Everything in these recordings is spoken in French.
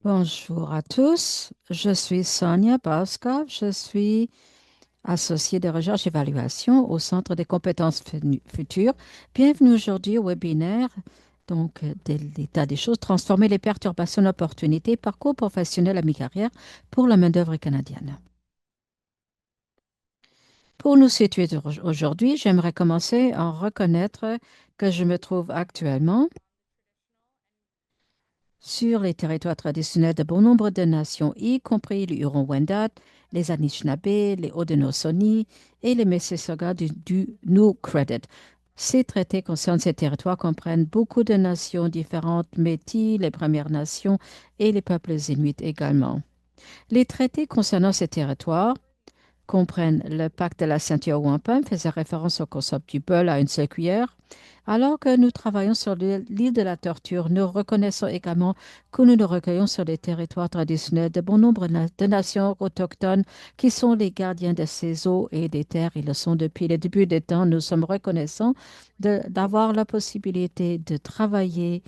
Bonjour à tous, je suis Sonia Baskov, je suis associée de recherche et évaluation au Centre des compétences futures. Bienvenue aujourd'hui au webinaire de l'état des choses, transformer les perturbations en opportunités, parcours professionnel à mi-carrière pour la main-d'œuvre canadienne. Pour nous situer aujourd'hui, j'aimerais commencer en reconnaître que je me trouve actuellement sur les territoires traditionnels de bon nombre de nations, y compris les Huron-Wendat, les Anishinaabe, les Haudenosaunee et les Mississauga du New Credit. Ces traités concernant ces territoires comprennent beaucoup de nations différentes, Métis, les Premières Nations et les peuples inuits également. Les traités concernant ces territoires comprennent le pacte de la ceinture wampum, faisant référence au concept du bol à une seule cuillère. Alors que nous travaillons sur l'île de la Tortue, nous reconnaissons également que nous nous recueillons sur les territoires traditionnels de bon nombre de nations autochtones qui sont les gardiens de ces eaux et des terres. Ils le sont depuis le début des temps. Nous sommes reconnaissants d'avoir la possibilité de travailler,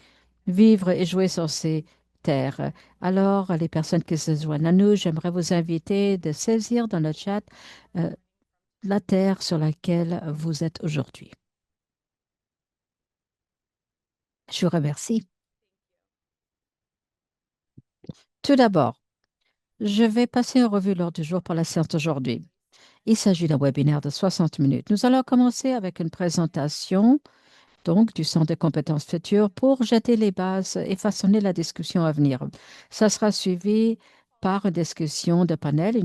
vivre et jouer sur ces terres. Alors, les personnes qui se joignent à nous, j'aimerais vous inviter de saisir dans le chat euh, la terre sur laquelle vous êtes aujourd'hui. Je vous remercie. Tout d'abord, je vais passer en revue l'ordre du jour pour la séance d'aujourd'hui. Il s'agit d'un webinaire de 60 minutes. Nous allons commencer avec une présentation du Centre de compétences futures pour jeter les bases et façonner la discussion à venir. Ça sera suivi par une discussion de panel,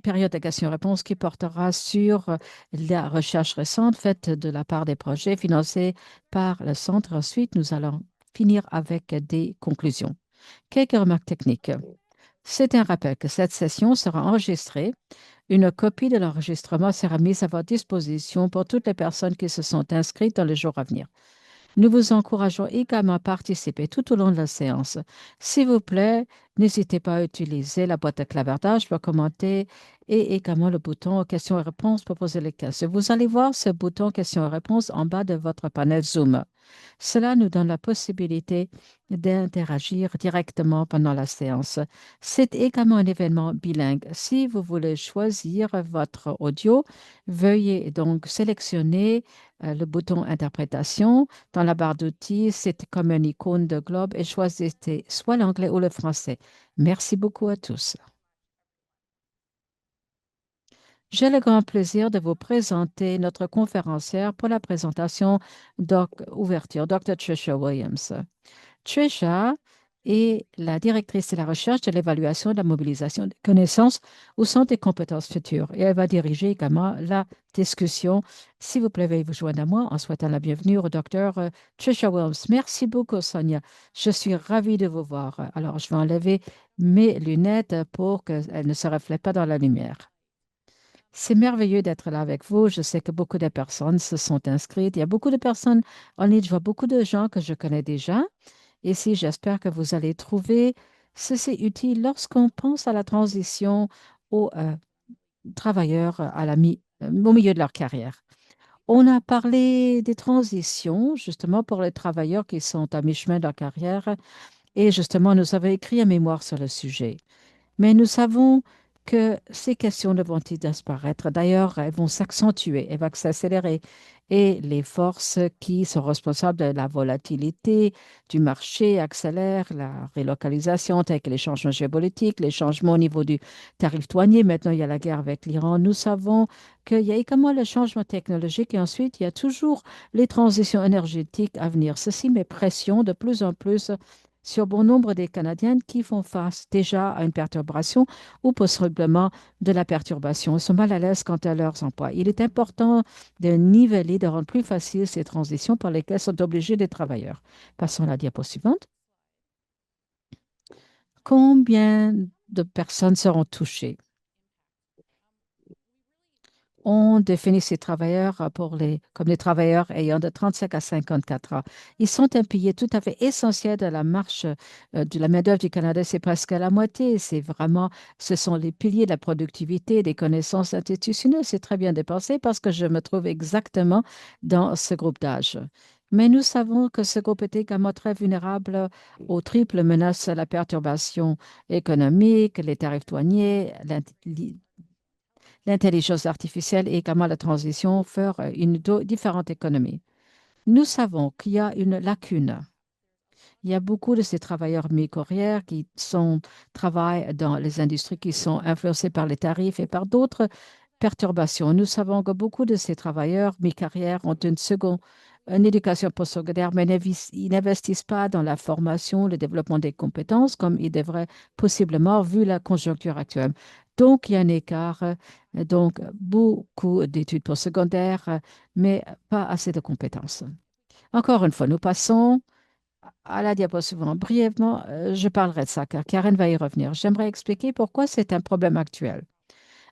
période de questions-réponses qui portera sur la recherche récente faite de la part des projets financés par le Centre. Ensuite, nous allons finir avec des conclusions. Quelques remarques techniques. C'est un rappel que cette session sera enregistrée. Une copie de l'enregistrement sera mise à votre disposition pour toutes les personnes qui se sont inscrites dans les jours à venir. Nous vous encourageons également à participer tout au long de la séance. S'il vous plaît, n'hésitez pas à utiliser la boîte de clavardage pour commenter et également le bouton questions et réponses pour poser les questions. Vous allez voir ce bouton questions et réponses en bas de votre panel Zoom. Cela nous donne la possibilité d'interagir directement pendant la séance. C'est également un événement bilingue. Si vous voulez choisir votre audio, veuillez donc sélectionner le bouton interprétation. Dans la barre d'outils, c'est comme une icône de globe et choisissez soit l'anglais ou le français. Merci beaucoup à tous. J'ai le grand plaisir de vous présenter notre conférencière pour la présentation d'ouverture, Dr. Tricia Williams. Tricia est la directrice de la recherche, de l'évaluation et de la mobilisation des connaissances au Centre des compétences futures. Et elle va diriger également la discussion. S'il vous plaît, veuillez vous joindre à moi en souhaitant la bienvenue au docteur Tricia Williams. Merci beaucoup, Sonia. Je suis ravie de vous voir. Alors, je vais enlever mes lunettes pour qu'elles ne se reflètent pas dans la lumière. C'est merveilleux d'être là avec vous. Je sais que beaucoup de personnes se sont inscrites. Il y a beaucoup de personnes en ligne. Je vois beaucoup de gens que je connais déjà. Ici, j'espère que vous allez trouver ceci utile lorsqu'on pense à la transition aux travailleurs au milieu de leur carrière. On a parlé des transitions, justement, pour les travailleurs qui sont à mi-chemin de leur carrière. Et justement, nous avons écrit un mémoire sur le sujet. Mais nous savons que ces questions ne vont-ils disparaître. D'ailleurs, elles vont s'accentuer, elles vont s'accélérer. Et les forces qui sont responsables de la volatilité du marché accélèrent la relocalisation, tels que les changements géopolitiques, les changements au niveau du tarif douanier. Maintenant, il y a la guerre avec l'Iran. Nous savons qu'il y a également le changement technologique et ensuite, il y a toujours les transitions énergétiques à venir. Ceci met pression de plus en plus sur bon nombre des Canadiennes qui font face déjà à une perturbation ou possiblement de la perturbation. Ils sont mal à l'aise quant à leurs emplois. Il est important de niveler, de rendre plus facile ces transitions par lesquelles sont obligés les travailleurs. Passons à la diapo suivante. Combien de personnes seront touchées? On définit ces travailleurs comme les travailleurs ayant de 35 à 54 ans. Ils sont un pilier tout à fait essentiel de la marche de la main-d'œuvre du Canada. C'est presque la moitié. Ce sont les piliers de la productivité, des connaissances institutionnelles. C'est très bien dépensé parce que je me trouve exactement dans ce groupe d'âge. Mais nous savons que ce groupe est également très vulnérable aux triples menaces, la perturbation économique, les tarifs douaniers, l'intelligence artificielle et également la transition vers une différente économie. Nous savons qu'il y a une lacune. Il y a beaucoup de ces travailleurs mi-carrière qui travaillent dans les industries qui sont influencées par les tarifs et par d'autres perturbations. Nous savons que beaucoup de ces travailleurs mi-carrière ont une éducation postsecondaire, mais ils n'investissent pas dans la formation, le développement des compétences comme ils devraient possiblement vu la conjoncture actuelle. Donc, il y a un écart, donc beaucoup d'études postsecondaires, mais pas assez de compétences. Encore une fois, nous passons à la diapositive. Brièvement, je parlerai de ça car Karen va y revenir. J'aimerais expliquer pourquoi c'est un problème actuel.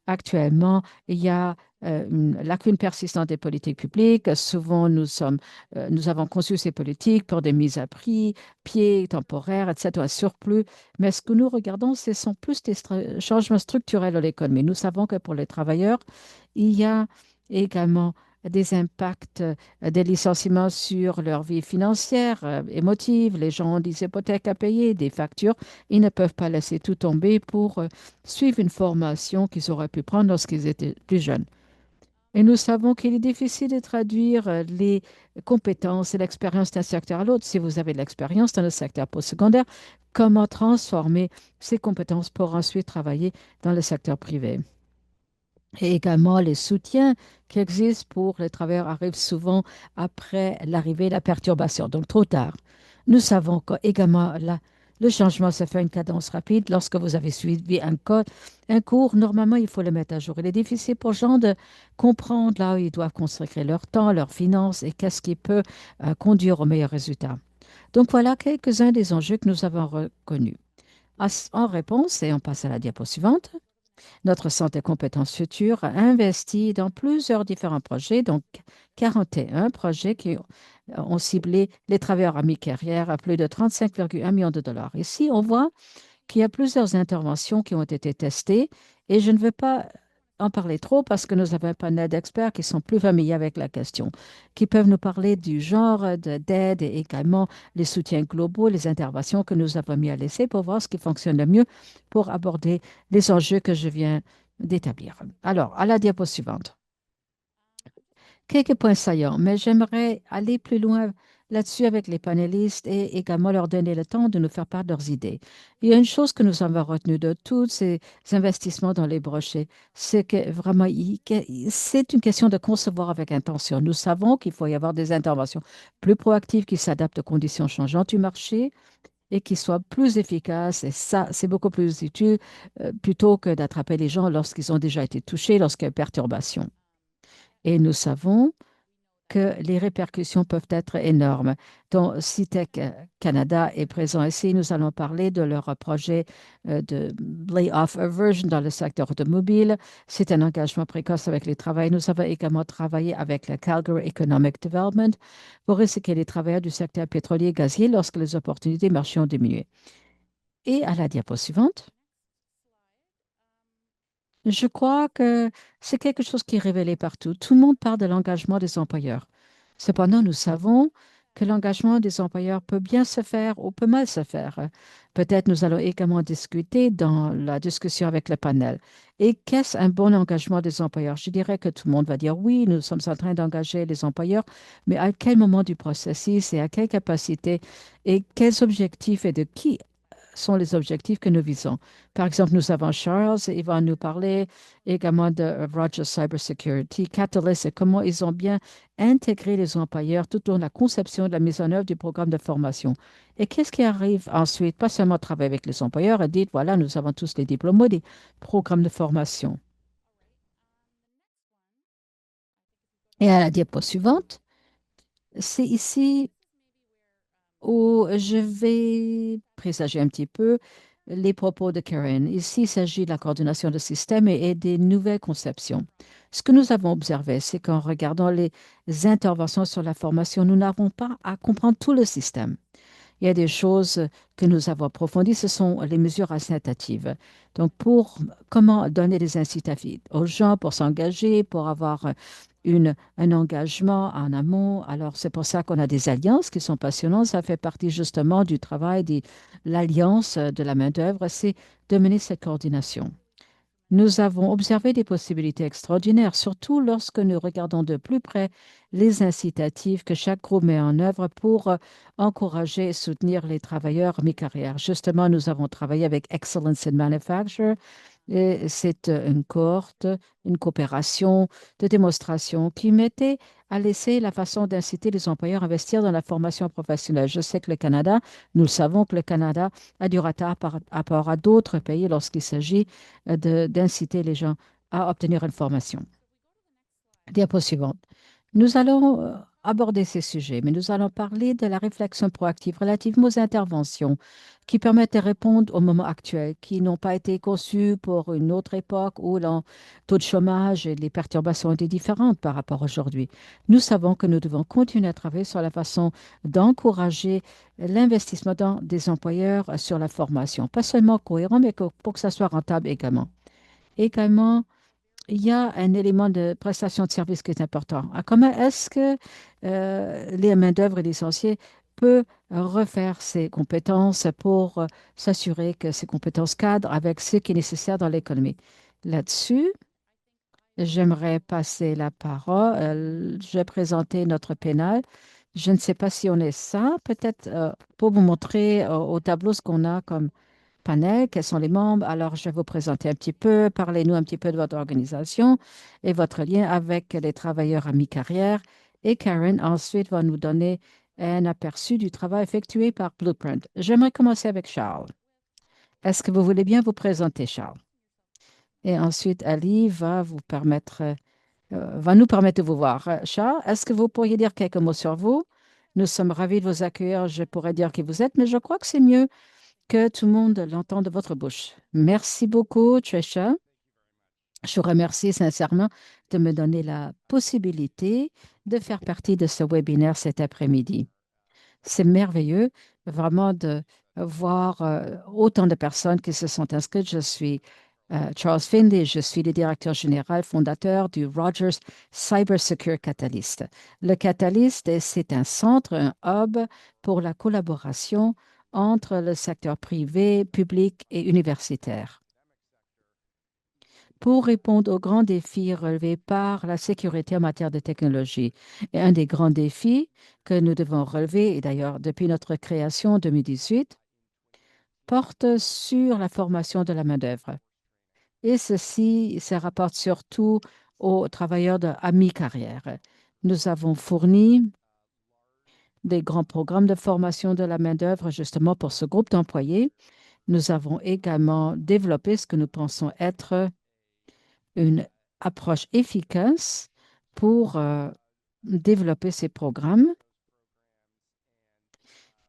Actuellement, il y a une lacune persistante des politiques publiques. Souvent, nous avons conçu ces politiques pour des mises à prix, pieds temporaires, etc., un surplus. Mais ce que nous regardons, ce sont plus des changements structurels de l'économie. Nous savons que pour les travailleurs, il y a également des impacts des licenciements sur leur vie financière, émotive. Les gens ont des hypothèques à payer, des factures. Ils ne peuvent pas laisser tout tomber pour suivre une formation qu'ils auraient pu prendre lorsqu'ils étaient plus jeunes. Et nous savons qu'il est difficile de traduire les compétences et l'expérience d'un secteur à l'autre. Si vous avez de l'expérience dans le secteur postsecondaire, comment transformer ces compétences pour ensuite travailler dans le secteur privé? Et également, les soutiens qui existent pour les travailleurs arrivent souvent après l'arrivée de la perturbation, donc trop tard. Nous savons qu'également, le changement se fait à une cadence rapide. Lorsque vous avez suivi un cours, normalement, il faut le mettre à jour. Il est difficile pour les gens de comprendre là où ils doivent consacrer leur temps, leurs finances et qu'est-ce qui peut conduire aux meilleurs résultats. Donc voilà quelques-uns des enjeux que nous avons reconnus. En réponse, et on passe à la diapo suivante. Notre Centre des compétences futures a investi dans plusieurs différents projets, donc 41 projets qui ont ciblé les travailleurs à mi-carrière à plus de 35,1 millions de dollars. Ici, on voit qu'il y a plusieurs interventions qui ont été testées et je ne veux pas en parler trop parce que nous avons un panel d'experts qui sont plus familiers avec la question, qui peuvent nous parler du genre d'aide et également les soutiens globaux, les interventions que nous avons mis à l'essai pour voir ce qui fonctionne le mieux pour aborder les enjeux que je viens d'établir. Alors, à la diapo suivante. Quelques points saillants, mais j'aimerais aller plus loin là-dessus avec les panélistes et également leur donner le temps de nous faire part de leurs idées. Il y a une chose que nous avons retenue de tous ces investissements dans les brochets, c'est que vraiment, c'est une question de concevoir avec intention. Nous savons qu'il faut y avoir des interventions plus proactives qui s'adaptent aux conditions changeantes du marché et qui soient plus efficaces. Et ça, c'est beaucoup plus utile plutôt que d'attraper les gens lorsqu'ils ont déjà été touchés, lorsqu'il y a une perturbation. Et nous savons que les répercussions peuvent être énormes. Donc, CITEC Canada est présent ici. Nous allons parler de leur projet de layoff aversion dans le secteur automobile. C'est un engagement précoce avec les travailleurs. Nous avons également travaillé avec le Calgary Economic Development pour recycler les travailleurs du secteur pétrolier et gazier lorsque les opportunités marché ont diminué. Et à la diapo suivante. Je crois que c'est quelque chose qui est révélé partout. Tout le monde parle de l'engagement des employeurs. Cependant, nous savons que l'engagement des employeurs peut bien se faire ou peut mal se faire. Peut-être nous allons également discuter dans la discussion avec le panel. Et qu'est-ce un bon engagement des employeurs? Je dirais que tout le monde va dire oui, nous sommes en train d'engager les employeurs, mais à quel moment du processus et à quelle capacité et quels objectifs et de qui sont les objectifs que nous visons. Par exemple, nous avons Charles, il va nous parler également de Rogers Cybersecurity, Catalyst et comment ils ont bien intégré les employeurs tout au long de la conception et de la mise en œuvre du programme de formation. Et qu'est-ce qui arrive ensuite? Pas seulement travailler avec les employeurs et dire, voilà, nous avons tous les diplômes, des programmes de formation. Et à la diapo suivante, c'est ici où je vais présager un petit peu les propos de Karen. Ici, il s'agit de la coordination de systèmes et des nouvelles conceptions. Ce que nous avons observé, c'est qu'en regardant les interventions sur la formation, nous n'avons pas à comprendre tout le système. Il y a des choses que nous avons approfondies, ce sont les mesures incitatives. Donc, pour comment donner des incitatifs aux gens pour s'engager, pour avoir un engagement en amont. Alors, c'est pour ça qu'on a des alliances qui sont passionnantes. Ça fait partie justement du travail de l'alliance de la main-d'œuvre, c'est de mener cette coordination. Nous avons observé des possibilités extraordinaires, surtout lorsque nous regardons de plus près les incitatifs que chaque groupe met en œuvre pour encourager et soutenir les travailleurs mi-carrière. Justement, nous avons travaillé avec Excellence in Manufacture et c'est une cohorte, une coopération de démonstration qui mettait à l'essai la façon d'inciter les employeurs à investir dans la formation professionnelle. Je sais que le Canada, nous le savons que le Canada a du retard par rapport à d'autres pays lorsqu'il s'agit d'inciter les gens à obtenir une formation. Diapo suivante. Nous allons aborder ces sujets, mais nous allons parler de la réflexion proactive relativement aux interventions qui permettent de répondre au moment actuel, qui n'ont pas été conçues pour une autre époque où le taux de chômage et les perturbations étaient différentes par rapport à aujourd'hui. Nous savons que nous devons continuer à travailler sur la façon d'encourager l'investissement des employeurs sur la formation, pas seulement cohérent, mais pour que ça soit rentable également. Également, il y a un élément de prestation de service qui est important. Comment est-ce que les main-d'œuvre licenciées peut refaire ses compétences pour s'assurer que ces compétences cadrent avec ce qui est nécessaire dans l'économie? Là-dessus, j'aimerais passer la parole. Je vais présenter notre pénal. Je ne sais pas si on est ça, peut-être pour vous montrer au tableau ce qu'on a comme panel, quels sont les membres. Alors, je vais vous présenter un petit peu, parlez-nous un petit peu de votre organisation et votre lien avec les travailleurs à mi-carrière. Et Karen, ensuite, va nous donner un aperçu du travail effectué par Blueprint. J'aimerais commencer avec Charles. Est-ce que vous voulez bien vous présenter, Charles? Et ensuite, Ali va nous permettre de vous voir. Charles, est-ce que vous pourriez dire quelques mots sur vous? Nous sommes ravis de vous accueillir. Je pourrais dire qui vous êtes, mais je crois que c'est mieux que tout le monde l'entende de votre bouche. Merci beaucoup, Trisha. Je vous remercie sincèrement de me donner la possibilité de faire partie de ce webinaire cet après-midi. C'est merveilleux, vraiment, de voir autant de personnes qui se sont inscrites. Je suis Charles Finley, je suis le directeur général fondateur du Rogers Cyber Secure Catalyst. Le Catalyst, c'est un centre, un hub pour la collaboration entre le secteur privé, public et universitaire pour répondre aux grands défis relevés par la sécurité en matière de technologie. Et un des grands défis que nous devons relever, et d'ailleurs depuis notre création en 2018, porte sur la formation de la main-d'œuvre. Et ceci se rapporte surtout aux travailleurs à mi-carrière. Nous avons fourni des grands programmes de formation de la main-d'œuvre justement pour ce groupe d'employés. Nous avons également développé ce que nous pensons être une approche efficace pour développer ces programmes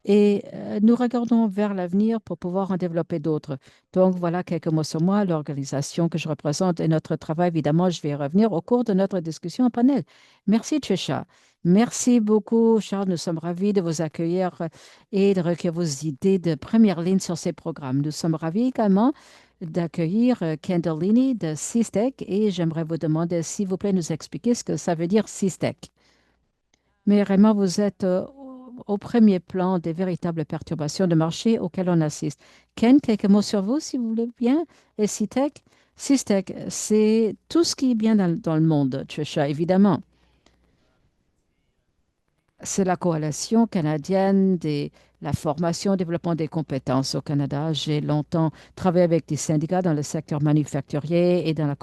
et nous regardons vers l'avenir pour pouvoir en développer d'autres. Donc, voilà quelques mots sur moi, l'organisation que je représente et notre travail. Évidemment, je vais y revenir au cours de notre discussion en panel. Merci, Trisha. Merci beaucoup, Charles. Nous sommes ravis de vous accueillir et de recueillir vos idées de première ligne sur ces programmes. Nous sommes ravis également d'accueillir Kendallini de Systec et j'aimerais vous demander, s'il vous plaît, nous expliquer ce que ça veut dire Systec. Mais vraiment, vous êtes au premier plan des véritables perturbations de marché auxquelles on assiste. Ken, quelques mots sur vous, si vous voulez bien. Et Systec? Systec, c'est tout ce qui est bien dans le monde, Trisha, évidemment. C'est la coalition canadienne de la formation et développement des compétences au Canada. J'ai longtemps travaillé avec des syndicats dans le secteur manufacturier et dans la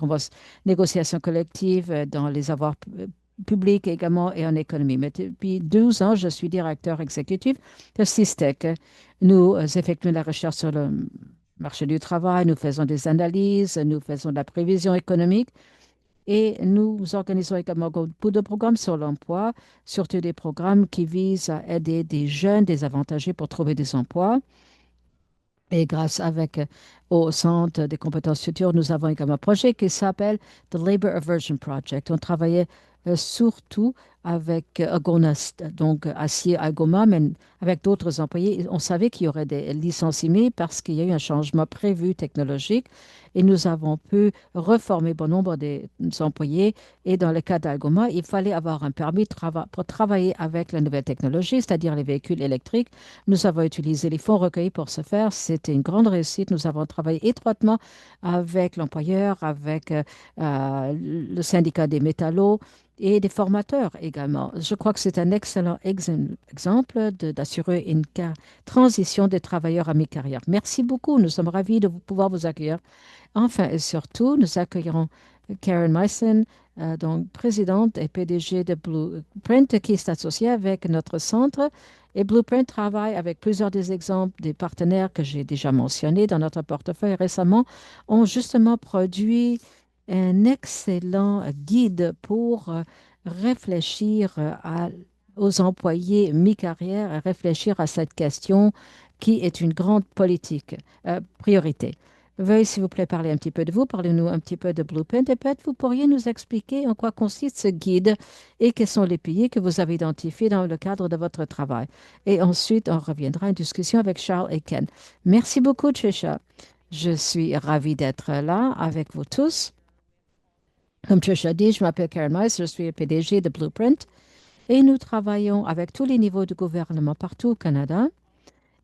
négociation collective, dans les avoirs publics également et en économie. Mais depuis 12 ans, je suis directeur exécutif de Systec. Nous effectuons la recherche sur le marché du travail, nous faisons des analyses, nous faisons de la prévision économique. Et nous organisons également beaucoup de programmes sur l'emploi, surtout des programmes qui visent à aider des jeunes désavantagés pour trouver des emplois. Et grâce au Centre des compétences futures, nous avons également un projet qui s'appelle The Labor Aversion Project. On travaillait surtout avec Agona, donc Acier Algoma, mais avec d'autres employés. On savait qu'il y aurait des licenciements parce qu'il y a eu un changement prévu technologique et nous avons pu reformer bon nombre des employés. Et dans le cas d'Algoma, il fallait avoir un permis pour travailler avec la nouvelle technologie, c'est-à-dire les véhicules électriques. Nous avons utilisé les fonds recueillis pour ce faire. C'était une grande réussite. Nous avons travaillé étroitement avec l'employeur, avec le syndicat des métallos et des formateurs également. Je crois que c'est un excellent exemple d'assurer une transition des travailleurs à mi-carrière. Merci beaucoup. Nous sommes ravis de pouvoir vous accueillir. Enfin et surtout, nous accueillerons Karen Myson, donc présidente et PDG de Blueprint, qui est associée avec notre centre. Et Blueprint travaille avec plusieurs des exemples des partenaires que j'ai déjà mentionnés dans notre portefeuille récemment, ont justement produit un excellent guide pour réfléchir aux employés mi-carrière et réfléchir à cette question qui est une grande politique, priorité. Veuillez, s'il vous plaît, parler un petit peu de vous. Parlez-nous un petit peu de Blueprint et peut-être vous pourriez nous expliquer en quoi consiste ce guide et quels sont les piliers que vous avez identifiés dans le cadre de votre travail. Et ensuite, on reviendra à une discussion avec Charles et Ken. Merci beaucoup, Trisha. Je suis ravie d'être là avec vous tous. Comme Trisha dit, je m'appelle Karen Mice, je suis le PDG de Blueprint et nous travaillons avec tous les niveaux de gouvernement partout au Canada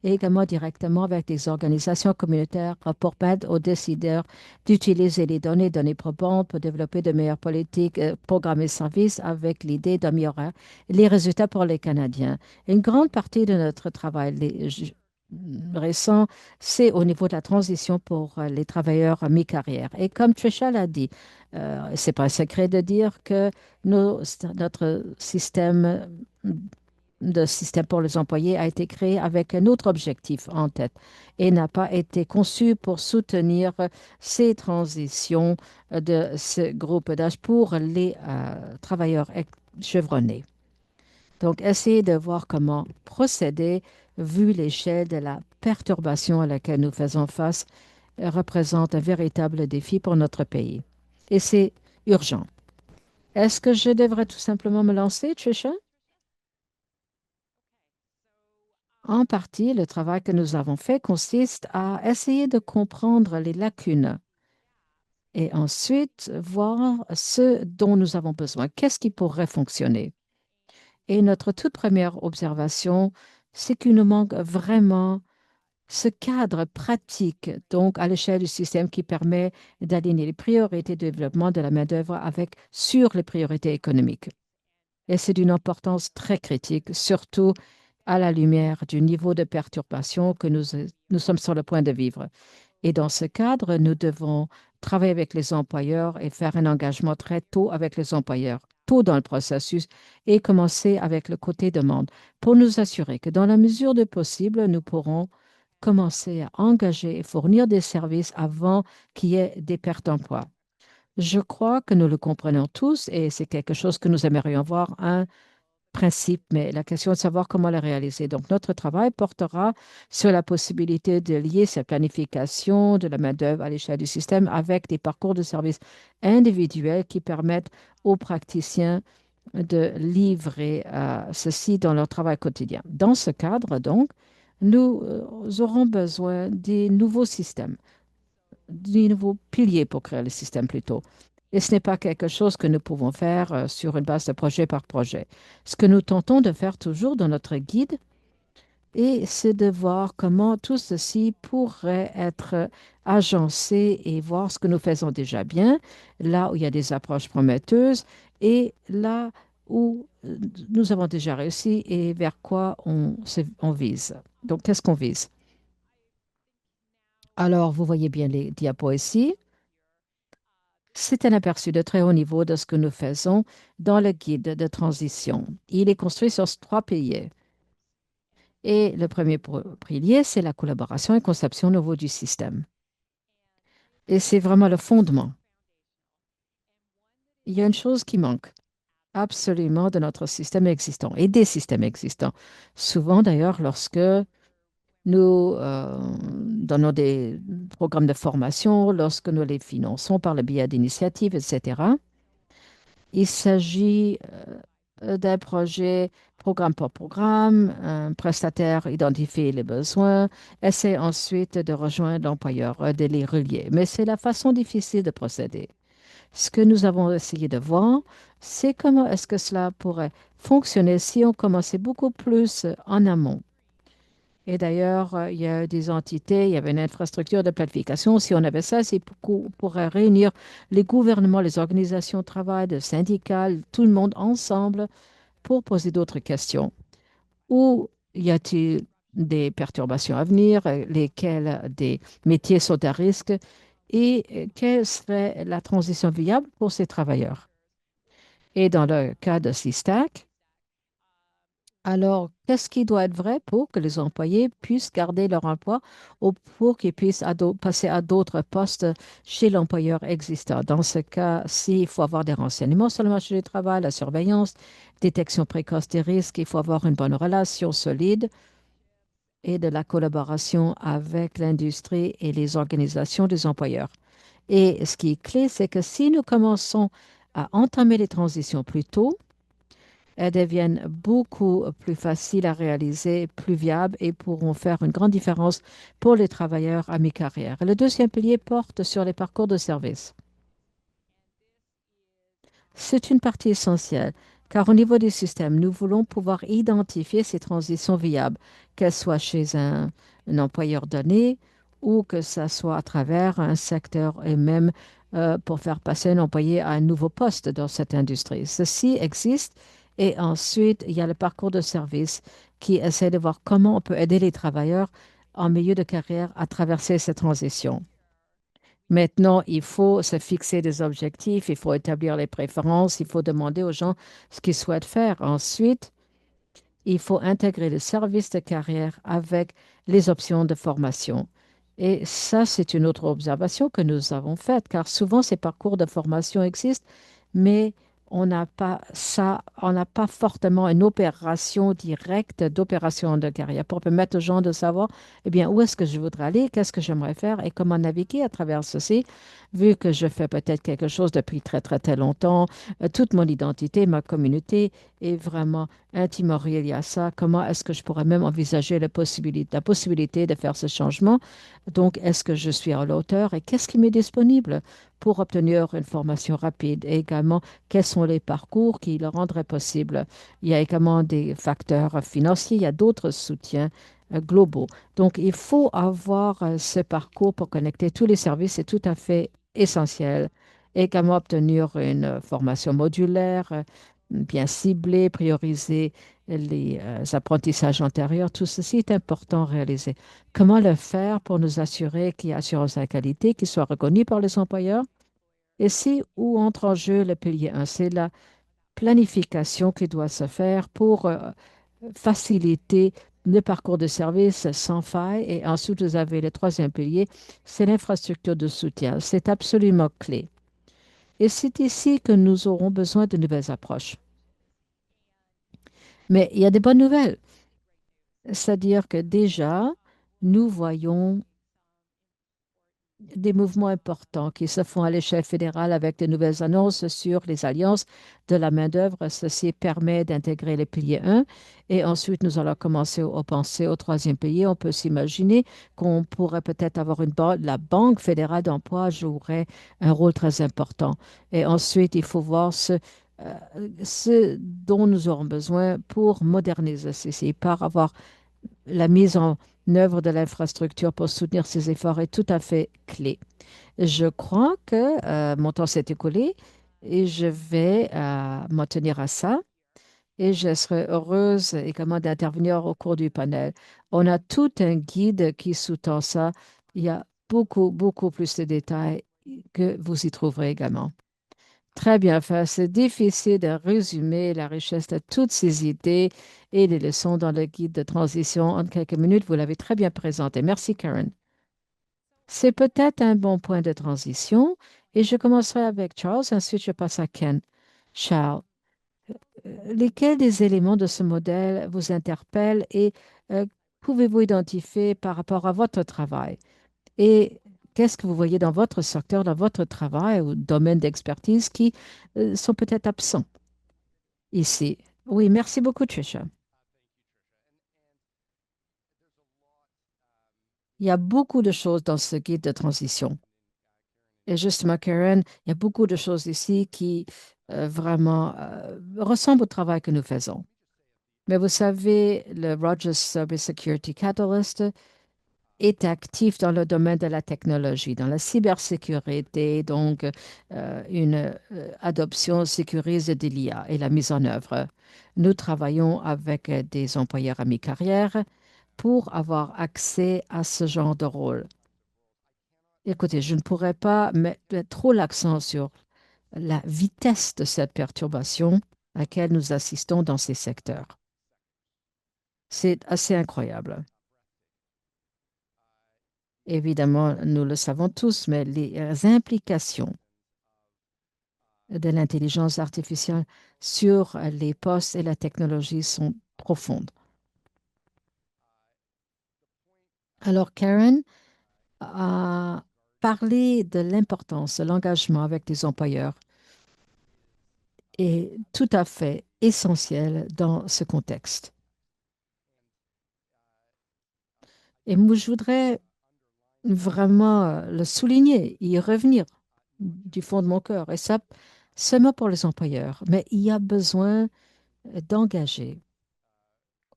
et également directement avec des organisations communautaires pour permettre aux décideurs d'utiliser les données probantes pour développer de meilleures politiques, programmes et services avec l'idée d'améliorer les résultats pour les Canadiens. Une grande partie de notre travail récent, c'est au niveau de la transition pour les travailleurs à mi-carrière. Et comme Trisha l'a dit, c'est pas un secret de dire que notre système pour les employés a été créé avec un autre objectif en tête et n'a pas été conçu pour soutenir ces transitions de ce groupe d'âge pour les travailleurs chevronnés. Donc, essayez de voir comment procéder vu l'échelle de la perturbation à laquelle nous faisons face représente un véritable défi pour notre pays. Et c'est urgent. Est-ce que je devrais tout simplement me lancer, Trisha? En partie, le travail que nous avons fait consiste à essayer de comprendre les lacunes et ensuite voir ce dont nous avons besoin. Qu'est-ce qui pourrait fonctionner? Et notre toute première observation, c'est qu'il nous manque vraiment ce cadre pratique, donc à l'échelle du système qui permet d'aligner les priorités de développement de la main-d'œuvre sur les priorités économiques. Et c'est d'une importance très critique, surtout à la lumière du niveau de perturbation que nous sommes sur le point de vivre. Et dans ce cadre, nous devons travailler avec les employeurs et faire un engagement très tôt avec les employeurs, tôt dans le processus, et commencer avec le côté demande pour nous assurer que dans la mesure de possible, nous pourrons commencer à engager et fournir des services avant qu'il y ait des pertes d'emploi. Je crois que nous le comprenons tous et c'est quelque chose que nous aimerions voir, un principe, mais la question est de savoir comment le réaliser. Donc, notre travail portera sur la possibilité de lier cette planification de la main-d'œuvre à l'échelle du système avec des parcours de services individuels qui permettent aux praticiens de livrer ceci dans leur travail quotidien. Dans ce cadre, donc, nous aurons besoin des nouveaux systèmes, des nouveaux piliers pour créer le système plutôt. Et ce n'est pas quelque chose que nous pouvons faire sur une base de projet par projet. Ce que nous tentons de faire toujours dans notre guide, et c'est de voir comment tout ceci pourrait être agencé et voir ce que nous faisons déjà bien, là où il y a des approches prometteuses et là où nous avons déjà réussi et vers quoi on vise. Donc, qu'est-ce qu'on vise? Alors, vous voyez bien les diapos ici. C'est un aperçu de très haut niveau de ce que nous faisons dans le guide de transition. Il est construit sur trois piliers. Et le premier pilier, c'est la collaboration et conception nouveau du système. Et c'est vraiment le fondement. Il y a une chose qui manque absolument de notre système existant et des systèmes existants. Souvent d'ailleurs, lorsque nous donnons des programmes de formation, lorsque nous les finançons par le biais d'initiatives, etc., il s'agit d'un projet programme par programme. Un prestataire identifie les besoins, essaie ensuite de rejoindre l'employeur, de les relier. Mais c'est la façon difficile de procéder. Ce que nous avons essayé de voir, c'est comment est-ce que cela pourrait fonctionner si on commençait beaucoup plus en amont. Et d'ailleurs, il y a des entités, il y avait une infrastructure de planification. Si on avait ça, c'est pour pourrait réunir les gouvernements, les organisations de travail, les syndicats, tout le monde ensemble pour poser d'autres questions. Où y a-t-il des perturbations à venir, lesquels des métiers sont à risque et quelle serait la transition viable pour ces travailleurs? Et dans le cas de Seastack, alors, qu'est-ce qui doit être vrai pour que les employés puissent garder leur emploi ou pour qu'ils puissent passer à d'autres postes chez l'employeur existant? Dans ce cas, s'il faut avoir des renseignements sur le marché du travail, la surveillance, détection précoce des risques, il faut avoir une bonne relation solide et de la collaboration avec l'industrie et les organisations des employeurs. Et ce qui est clé, c'est que si nous commençons à entamer les transitions plus tôt, elles deviennent beaucoup plus faciles à réaliser, plus viables et pourront faire une grande différence pour les travailleurs à mi-carrière. Le deuxième pilier porte sur les parcours de service. C'est une partie essentielle, car au niveau du système, nous voulons pouvoir identifier ces transitions viables, qu'elles soient chez un employeur donné ou que ce soit à travers un secteur et même pour faire passer un employé à un nouveau poste dans cette industrie. Ceci existe et ensuite, il y a le parcours de service qui essaie de voir comment on peut aider les travailleurs en milieu de carrière à traverser cette transition. Maintenant, il faut se fixer des objectifs, il faut établir les préférences, il faut demander aux gens ce qu'ils souhaitent faire. Ensuite, il faut intégrer le service de carrière avec les options de formation. Et ça, c'est une autre observation que nous avons faite, car souvent ces parcours de formation existent, mais on n'a pas ça, on n'a pas fortement une opération directe d'opération de carrière pour permettre aux gens de savoir, eh bien, où est-ce que je voudrais aller, qu'est-ce que j'aimerais faire et comment naviguer à travers ceci, vu que je fais peut-être quelque chose depuis très, très, très longtemps, toute mon identité, ma communauté est vraiment intimement reliée à ça. Comment est-ce que je pourrais même envisager la possibilité de faire ce changement? Donc, est-ce que je suis à la hauteur et qu'est-ce qui m'est disponible pour obtenir une formation rapide? Et également, quels sont les parcours qui le rendraient possible? Il y a également des facteurs financiers, il y a d'autres soutiens globaux. Donc, il faut avoir ce parcours pour connecter tous les services, c'est tout à fait essentiel. Également, obtenir une formation modulaire, bien ciblée, prioriser les apprentissages antérieurs. Tout ceci est important à réaliser. Comment le faire pour nous assurer qu'il y a assurance de la qualité, qu'il soit reconnu par les employeurs? Et c'est où entre en jeu le pilier 1, c'est la planification qui doit se faire pour faciliter le parcours de service sans faille. Et ensuite, vous avez le troisième pilier, c'est l'infrastructure de soutien. C'est absolument clé. Et c'est ici que nous aurons besoin de nouvelles approches. Mais il y a des bonnes nouvelles. C'est-à-dire que déjà, nous voyons des mouvements importants qui se font à l'échelle fédérale avec de nouvelles annonces sur les alliances de la main-d'œuvre. Ceci permet d'intégrer les piliers 1 et ensuite nous allons commencer à penser au troisième pilier. On peut s'imaginer qu'on pourrait peut-être avoir la Banque fédérale d'emploi jouerait un rôle très important. Et ensuite, il faut voir ce dont nous aurons besoin pour moderniser ceci, par avoir la mise en œuvre de l'infrastructure pour soutenir ces efforts est tout à fait clé. Je crois que mon temps s'est écoulé et je vais m'en tenir à ça et je serai heureuse également d'intervenir au cours du panel. On a tout un guide qui sous-tend ça. Il y a beaucoup, beaucoup plus de détails que vous y trouverez également. Très bien fait. C'est difficile de résumer la richesse de toutes ces idées et les leçons dans le guide de transition en quelques minutes. Vous l'avez très bien présenté. Merci, Karen. C'est peut-être un bon point de transition et je commencerai avec Charles, ensuite je passe à Ken. Charles, lesquels des éléments de ce modèle vous interpellent et euh, pouvez-vous identifier par rapport à votre travail? Et qu'est-ce que vous voyez dans votre secteur, dans votre travail ou domaine d'expertise qui sont peut-être absents ici? Oui, merci beaucoup, Tricia. Il y a beaucoup de choses dans ce guide de transition. Et justement, Karen, il y a beaucoup de choses ici qui vraiment ressemblent au travail que nous faisons. Mais vous savez, le Rogers Cybersecurity Catalyst est actif dans le domaine de la technologie, dans la cybersécurité, donc une adoption sécurisée de l'IA et la mise en œuvre. Nous travaillons avec des employeurs à mi-carrière pour avoir accès à ce genre de rôle. Écoutez, je ne pourrais pas mettre trop l'accent sur la vitesse de cette perturbation à laquelle nous assistons dans ces secteurs. C'est assez incroyable. Évidemment, nous le savons tous, mais les implications de l'intelligence artificielle sur les postes et la technologie sont profondes. Alors, Karen a parlé de l'importance de l'engagement avec les employeurs est tout à fait essentiel dans ce contexte. Et moi, je voudrais vraiment le souligner, y revenir du fond de mon cœur. Et ça, seulement pour les employeurs. Mais il y a besoin d'engager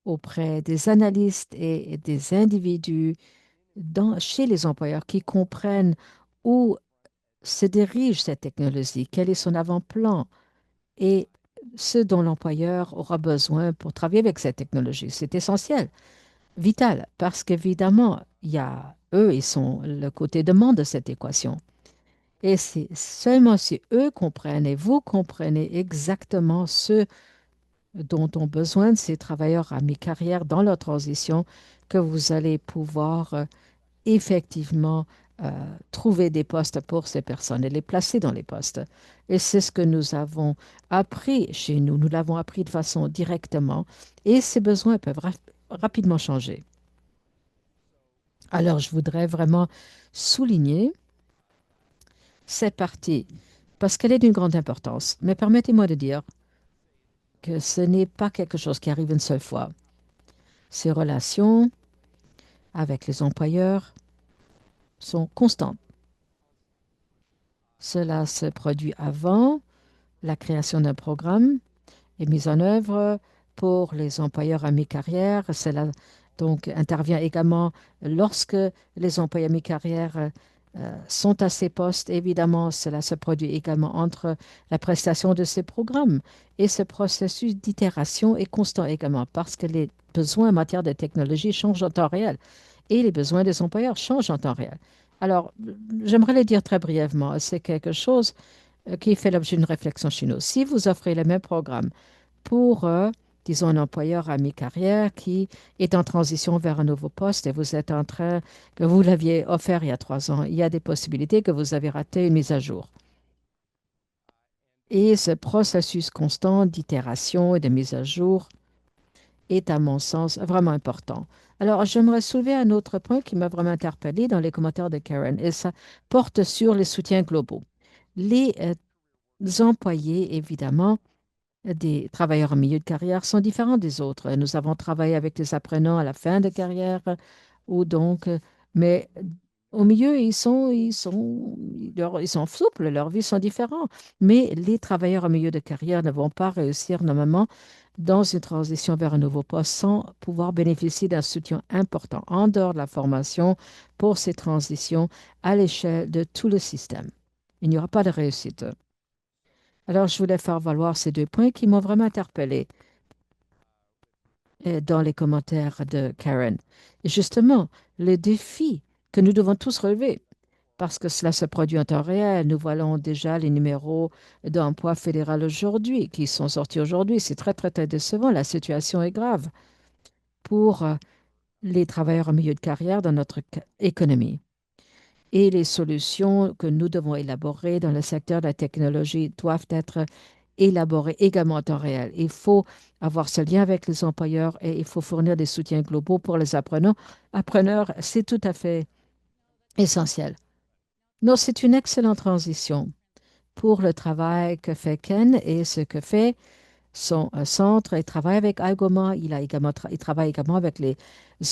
auprès des analystes et des individus chez les employeurs qui comprennent où se dirige cette technologie, quel est son avant-plan et ce dont l'employeur aura besoin pour travailler avec cette technologie. C'est essentiel, vital, parce qu'évidemment, il y a eux, ils sont le côté demande de cette équation. Et c'est seulement si eux comprennent et vous comprenez exactement ce dont ont besoin de ces travailleurs à mi-carrière dans leur transition que vous allez pouvoir effectivement euh, trouver des postes pour ces personnes et les placer dans les postes. Et c'est ce que nous avons appris chez nous. Nous l'avons appris de façon directement et ces besoins peuvent rapidement changer. Alors, je voudrais vraiment souligner cette partie parce qu'elle est d'une grande importance. Mais permettez-moi de dire que ce n'est pas quelque chose qui arrive une seule fois. Ces relations avec les employeurs sont constantes. Cela se produit avant la création d'un programme est mise en œuvre pour les employeurs à mi-carrière. Cela donc intervient également lorsque les employés à mi-carrière sont à ces postes. Évidemment, cela se produit également entre la prestation de ces programmes. Et ce processus d'itération est constant également parce que les besoins en matière de technologie changent en temps réel et les besoins des employeurs changent en temps réel. Alors, j'aimerais le dire très brièvement, c'est quelque chose qui fait l'objet d'une réflexion chez nous. Si vous offrez le même programme pour, disons, un employeur à mi-carrière qui est en transition vers un nouveau poste et vous êtes en train, que vous l'aviez offert il y a 3 ans, il y a des possibilités que vous avez raté une mise à jour. Et ce processus constant d'itération et de mise à jour est, à mon sens, vraiment important. Alors, j'aimerais soulever un autre point qui m'a vraiment interpellé dans les commentaires de Karen, et ça porte sur les soutiens globaux. Les employés, évidemment, des travailleurs en milieu de carrière sont différents des autres. Nous avons travaillé avec les apprenants à la fin de carrière, ou donc, mais au milieu, ils sont souples, leurs vies sont différentes. Mais les travailleurs en milieu de carrière ne vont pas réussir normalement dans une transition vers un nouveau poste sans pouvoir bénéficier d'un soutien important en dehors de la formation pour ces transitions à l'échelle de tout le système. Il n'y aura pas de réussite. Alors, je voulais faire valoir ces deux points qui m'ont vraiment interpellé dans les commentaires de Karen. Et justement, le défi que nous devons tous relever, parce que cela se produit en temps réel. Nous voyons déjà les numéros d'emploi fédéral aujourd'hui qui sont sortis aujourd'hui. C'est très, très, très décevant. La situation est grave pour les travailleurs en milieu de carrière dans notre économie. Et les solutions que nous devons élaborer dans le secteur de la technologie doivent être élaborées également en temps réel. Il faut avoir ce lien avec les employeurs et il faut fournir des soutiens globaux pour les apprenants. Appreneurs, c'est tout à fait essentiel. Non, c'est une excellente transition pour le travail que fait Ken et ce que fait son centre. Il travaille avec Algoma. Il travaille également avec les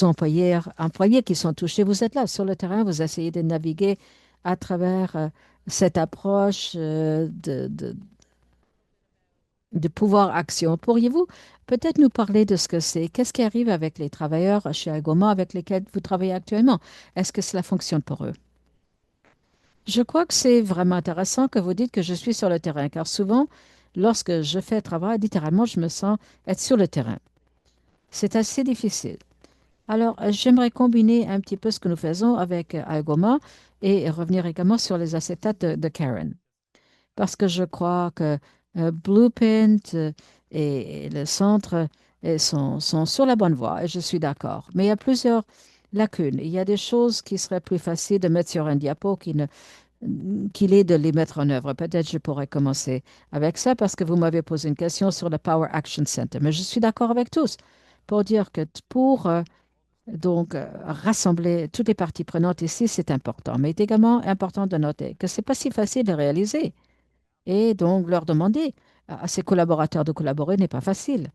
employés qui sont touchés. Vous êtes là sur le terrain, vous essayez de naviguer à travers cette approche de pouvoir action. Pourriez-vous peut-être nous parler de ce que c'est? Qu'est-ce qui arrive avec les travailleurs chez Algoma avec lesquels vous travaillez actuellement? Est-ce que cela fonctionne pour eux? Je crois que c'est vraiment intéressant que vous dites que je suis sur le terrain, car souvent, lorsque je fais travail, littéralement, je me sens être sur le terrain. C'est assez difficile. Alors, j'aimerais combiner un petit peu ce que nous faisons avec Algoma et revenir également sur les acétates de Karen. Parce que je crois que Blueprint et le centre sont sur la bonne voie, et je suis d'accord. Mais il y a plusieurs lacunes. Il y a des choses qui seraient plus faciles de mettre sur un diapo qu'il est de les mettre en œuvre. Peut-être je pourrais commencer avec ça parce que vous m'avez posé une question sur le Power Action Center. Mais je suis d'accord avec tous pour dire que pour rassembler toutes les parties prenantes ici, c'est important. Mais il est également important de noter que ce n'est pas si facile de réaliser. Et donc, leur demander à ses collaborateurs de collaborer n'est pas facile.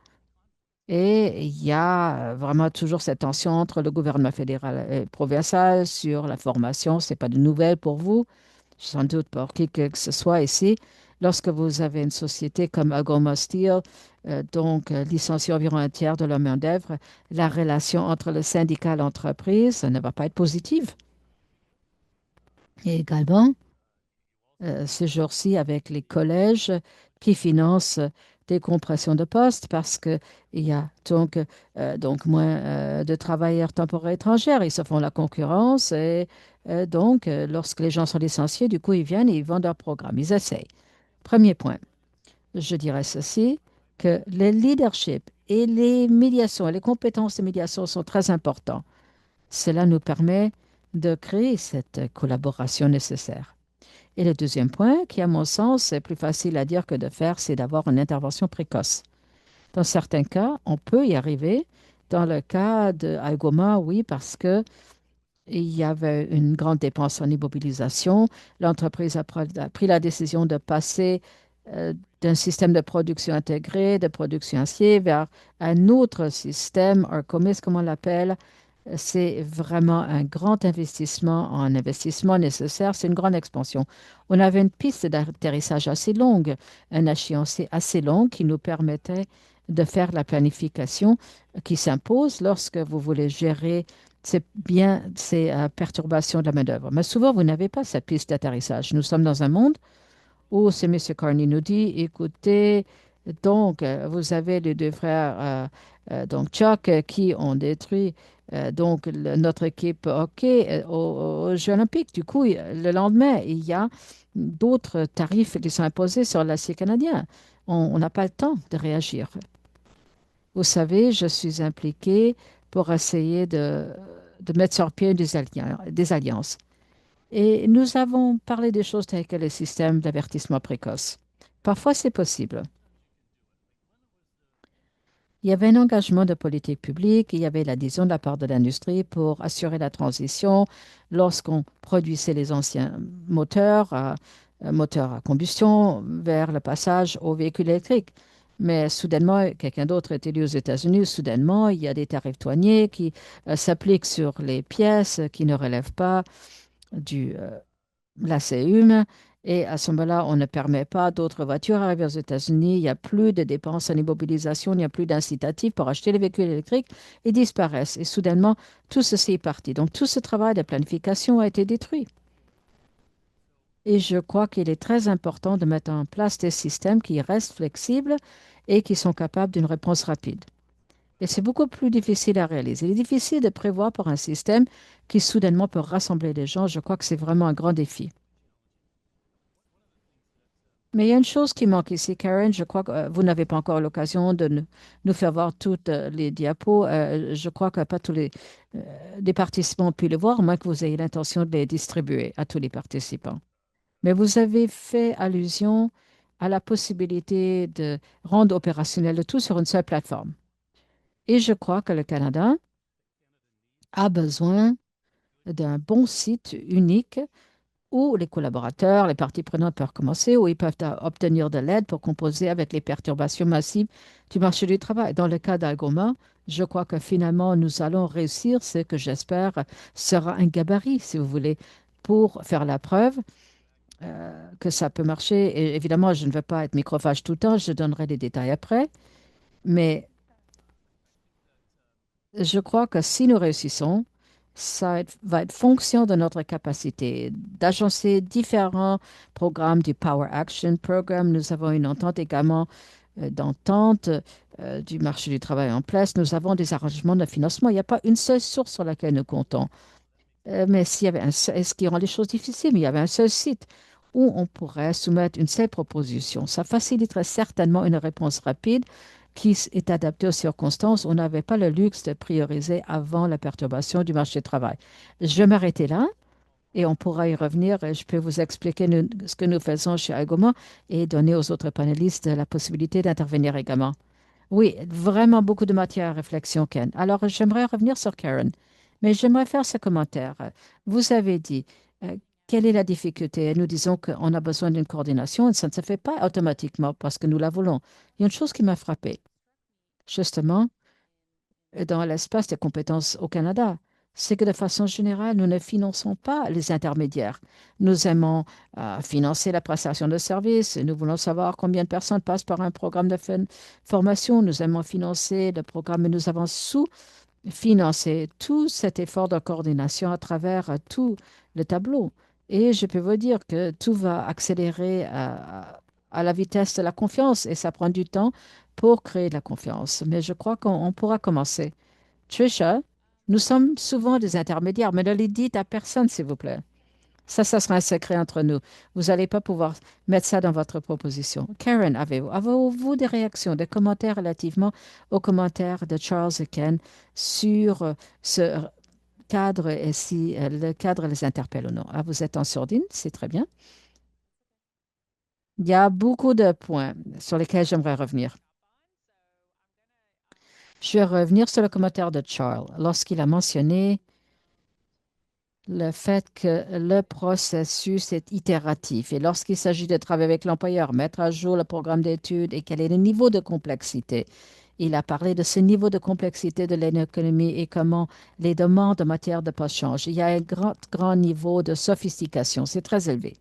Et il y a vraiment toujours cette tension entre le gouvernement fédéral et provincial sur la formation. Ce n'est pas de nouvelles pour vous, sans doute pour qui que ce soit ici. Lorsque vous avez une société comme Algoma Steel, licencier environ un tiers de leur main-d'œuvre, la relation entre le syndicat et l'entreprise ne va pas être positive. Et également, ces jours-ci avec les collèges qui financent des compressions de postes parce qu'il y a moins de travailleurs temporaires étrangers. Ils se font la concurrence et lorsque les gens sont licenciés, du coup, ils viennent et ils vendent leur programme. Ils essayent. Premier point, je dirais ceci, que le leadership et les médiations, les compétences de médiation sont très importants. Cela nous permet de créer cette collaboration nécessaire. Et le deuxième point, qui à mon sens est plus facile à dire que de faire, c'est d'avoir une intervention précoce. Dans certains cas, on peut y arriver. Dans le cas de Algoma, oui, parce que il y avait une grande dépense en immobilisation. L'entreprise a pris la décision de passer euh, d'un système de production intégré, de production acier, vers un autre système, Arcomis, comme on l'appelle. C'est vraiment un grand investissement en investissement nécessaire. C'est une grande expansion. On avait une piste d'atterrissage assez longue, un échéancier assez long qui nous permettait de faire la planification qui s'impose lorsque vous voulez gérer ces perturbations de la main-d'œuvre. Mais souvent, vous n'avez pas cette piste d'atterrissage. Nous sommes dans un monde où c'est M. Carney nous dit, écoutez, vous avez les deux frères, Chuck, qui ont détruit notre équipe hockey aux Jeux Olympiques. Du coup, le lendemain, il y a d'autres tarifs qui sont imposés sur l'acier canadien. On n'a pas le temps de réagir. Vous savez, je suis impliquée pour essayer de mettre sur pied des alliances. Et nous avons parlé des choses telles que les systèmes d'avertissement précoce. Parfois, c'est possible. Il y avait un engagement de politique publique, il y avait l'adhésion de la part de l'industrie pour assurer la transition lorsqu'on produisait les anciens moteurs à combustion vers le passage aux véhicules électriques. Mais soudainement, quelqu'un d'autre est élu aux États-Unis. Soudainement, il y a des tarifs douaniers qui s'appliquent sur les pièces qui ne relèvent pas du, l'ACUM. Et à ce moment-là, on ne permet pas d'autres voitures à arriver aux États-Unis. Il n'y a plus de dépenses en immobilisation, il n'y a plus d'incitatifs pour acheter les véhicules électriques. Ils disparaissent. Et soudainement, tout ceci est parti. Donc, tout ce travail de planification a été détruit. Et je crois qu'il est très important de mettre en place des systèmes qui restent flexibles et qui sont capables d'une réponse rapide. Et c'est beaucoup plus difficile à réaliser. Il est difficile de prévoir pour un système qui soudainement peut rassembler les gens. Je crois que c'est vraiment un grand défi. Mais il y a une chose qui manque ici, Karen. Je crois que vous n'avez pas encore l'occasion de nous faire voir toutes les diapos. Je crois que pas tous les participants ont pu le voir, à moins que vous ayez l'intention de les distribuer à tous les participants. Mais vous avez fait allusion à la possibilité de rendre opérationnel le tout sur une seule plateforme. Et je crois que le Canada a besoin d'un bon site unique où les collaborateurs, les parties prenantes peuvent commencer, où ils peuvent obtenir de l'aide pour composer avec les perturbations massives du marché du travail. Dans le cas d'Algoma, je crois que finalement, nous allons réussir ce que j'espère sera un gabarit, si vous voulez, pour faire la preuve que ça peut marcher. Et évidemment, je ne veux pas être microphage tout le temps, je donnerai des détails après, mais je crois que si nous réussissons, va être fonction de notre capacité d'agencer différents programmes du Power Action Program. Nous avons une entente également d'entente du marché du travail en place. Nous avons des arrangements de financement. Il n'y a pas une seule source sur laquelle nous comptons. Mais s'il y avait ce qui rend les choses difficiles, mais il y avait un seul site où on pourrait soumettre une seule proposition. Ça faciliterait certainement une réponse rapide est adaptée aux circonstances. On n'avait pas le luxe de prioriser avant la perturbation du marché du travail. Je vais m'arrêter là et on pourra y revenir. Et je peux vous expliquer ce que nous faisons chez Agoma et donner aux autres panélistes la possibilité d'intervenir également. Oui, vraiment beaucoup de matière à réflexion, Ken. Alors, j'aimerais revenir sur Karen, mais j'aimerais faire ce commentaire. Vous avez dit, quelle est la difficulté? Nous disons qu'on a besoin d'une coordination et ça ne se fait pas automatiquement parce que nous la voulons. Il y a une chose qui m'a frappée, justement, dans l'espace des compétences au Canada, c'est que de façon générale, nous ne finançons pas les intermédiaires. Nous aimons financer la prestation de services. Nous voulons savoir combien de personnes passent par un programme de formation. Nous aimons financer le programme, mais nous avons sous-financé tout cet effort de coordination à travers tout le tableau. Et je peux vous dire que tout va accélérer à la vitesse de la confiance et ça prend du temps pour créer de la confiance. Mais je crois qu'on pourra commencer. Trisha, nous sommes souvent des intermédiaires, mais ne le dites à personne, s'il vous plaît. Ça sera un secret entre nous. Vous n'allez pas pouvoir mettre ça dans votre proposition. Karen, avez-vous des réactions, des commentaires relativement aux commentaires de Charles et Ken sur ce cadre et si le cadre les interpelle ou non? Ah, vous êtes en sourdine, c'est très bien. Il y a beaucoup de points sur lesquels j'aimerais revenir. Je vais revenir sur le commentaire de Charles lorsqu'il a mentionné le fait que le processus est itératif et lorsqu'il s'agit de travailler avec l'employeur, mettre à jour le programme d'études et quel est le niveau de complexité. Il a parlé de ce niveau de complexité de l'économie et comment les demandes en matière de poste changent. Il y a un grand niveau de sophistication, c'est très élevé.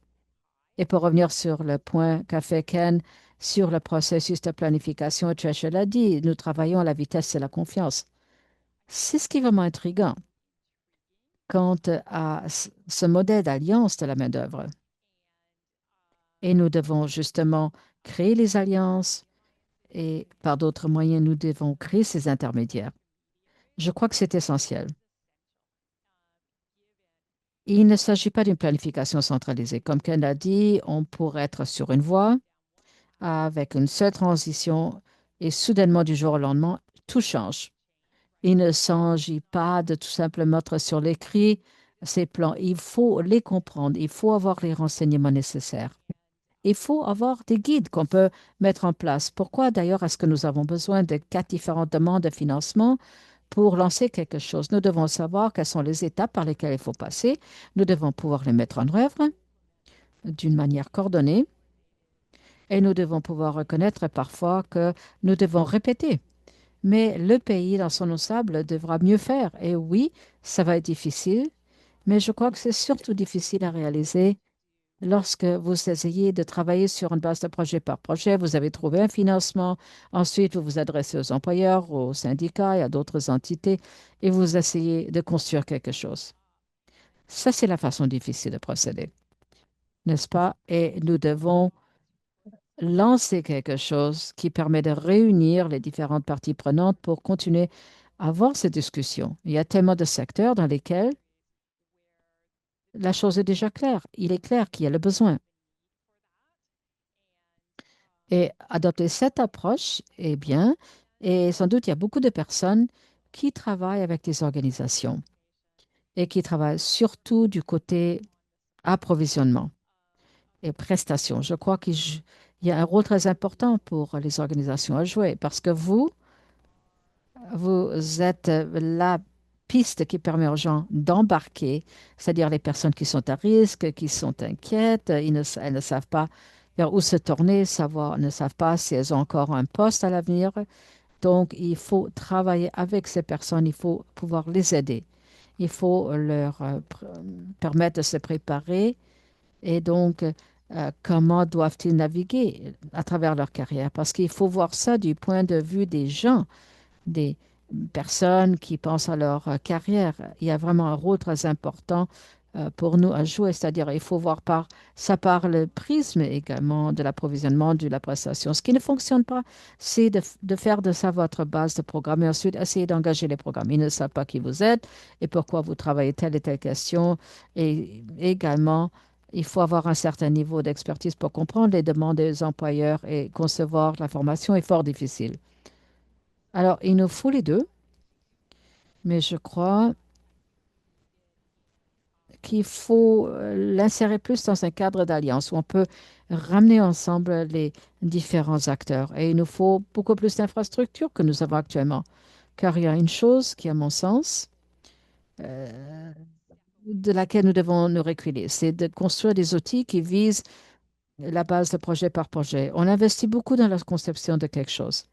Et pour revenir sur le point qu'a fait Ken sur le processus de planification, et Tricia l'a dit, nous travaillons à la vitesse de la confiance. C'est ce qui est vraiment intriguant quant à ce modèle d'alliance de la main-d'œuvre. Et nous devons justement créer les alliances et par d'autres moyens, nous devons créer ces intermédiaires. Je crois que c'est essentiel. Il ne s'agit pas d'une planification centralisée. Comme Ken l'a dit, on pourrait être sur une voie avec une seule transition et soudainement du jour au lendemain, tout change. Il ne s'agit pas de tout simplement mettre sur l'écrit ces plans. Il faut les comprendre. Il faut avoir les renseignements nécessaires. Il faut avoir des guides qu'on peut mettre en place. Pourquoi d'ailleurs est-ce que nous avons besoin de 4 différentes demandes de financement pour lancer quelque chose? Nous devons savoir quelles sont les étapes par lesquelles il faut passer. Nous devons pouvoir les mettre en œuvre d'une manière coordonnée et nous devons pouvoir reconnaître parfois que nous devons répéter. Mais le pays, dans son ensemble, devra mieux faire. Et oui, ça va être difficile, mais je crois que c'est surtout difficile à réaliser lorsque vous essayez de travailler sur une base de projet par projet. Vous avez trouvé un financement, ensuite vous vous adressez aux employeurs, aux syndicats et à d'autres entités et vous essayez de construire quelque chose. Ça, c'est la façon difficile de procéder, n'est-ce pas? Et nous devons lancer quelque chose qui permet de réunir les différentes parties prenantes pour continuer à avoir ces discussions. Il y a tellement de secteurs dans lesquels la chose est déjà claire. Il est clair qu'il y a le besoin. Et adopter cette approche est bien. Et sans doute, il y a beaucoup de personnes qui travaillent avec des organisations et qui travaillent surtout du côté approvisionnement et prestations. Je crois qu'il y a un rôle très important pour les organisations à jouer parce que vous êtes là piste qui permet aux gens d'embarquer, c'est-à-dire les personnes qui sont à risque, qui sont inquiètes, elles ne savent pas vers où se tourner, ne savent pas si elles ont encore un poste à l'avenir. Donc, il faut travailler avec ces personnes, il faut pouvoir les aider. Il faut leur permettre de se préparer et donc comment doivent-ils naviguer à travers leur carrière? Parce qu'il faut voir ça du point de vue des gens, des personnes qui pensent à leur carrière. Il y a vraiment un rôle très important pour nous à jouer, c'est-à-dire il faut voir ça par le prisme également de l'approvisionnement, de la prestation. Ce qui ne fonctionne pas, c'est de faire de ça votre base de programme et ensuite essayer d'engager les programmes. Ils ne savent pas qui vous êtes et pourquoi vous travaillez telle et telle question. Et également, il faut avoir un certain niveau d'expertise pour comprendre les demandes des employeurs et concevoir la formation est fort difficile. Alors, il nous faut les deux. Mais je crois qu'il faut l'insérer plus dans un cadre d'alliance où on peut ramener ensemble les différents acteurs. Et il nous faut beaucoup plus d'infrastructures que nous avons actuellement. Car il y a une chose qui, à mon sens, euh, de laquelle nous devons nous reculer, c'est de construire des outils qui visent la base de projet par projet. On investit beaucoup dans la conception de quelque chose.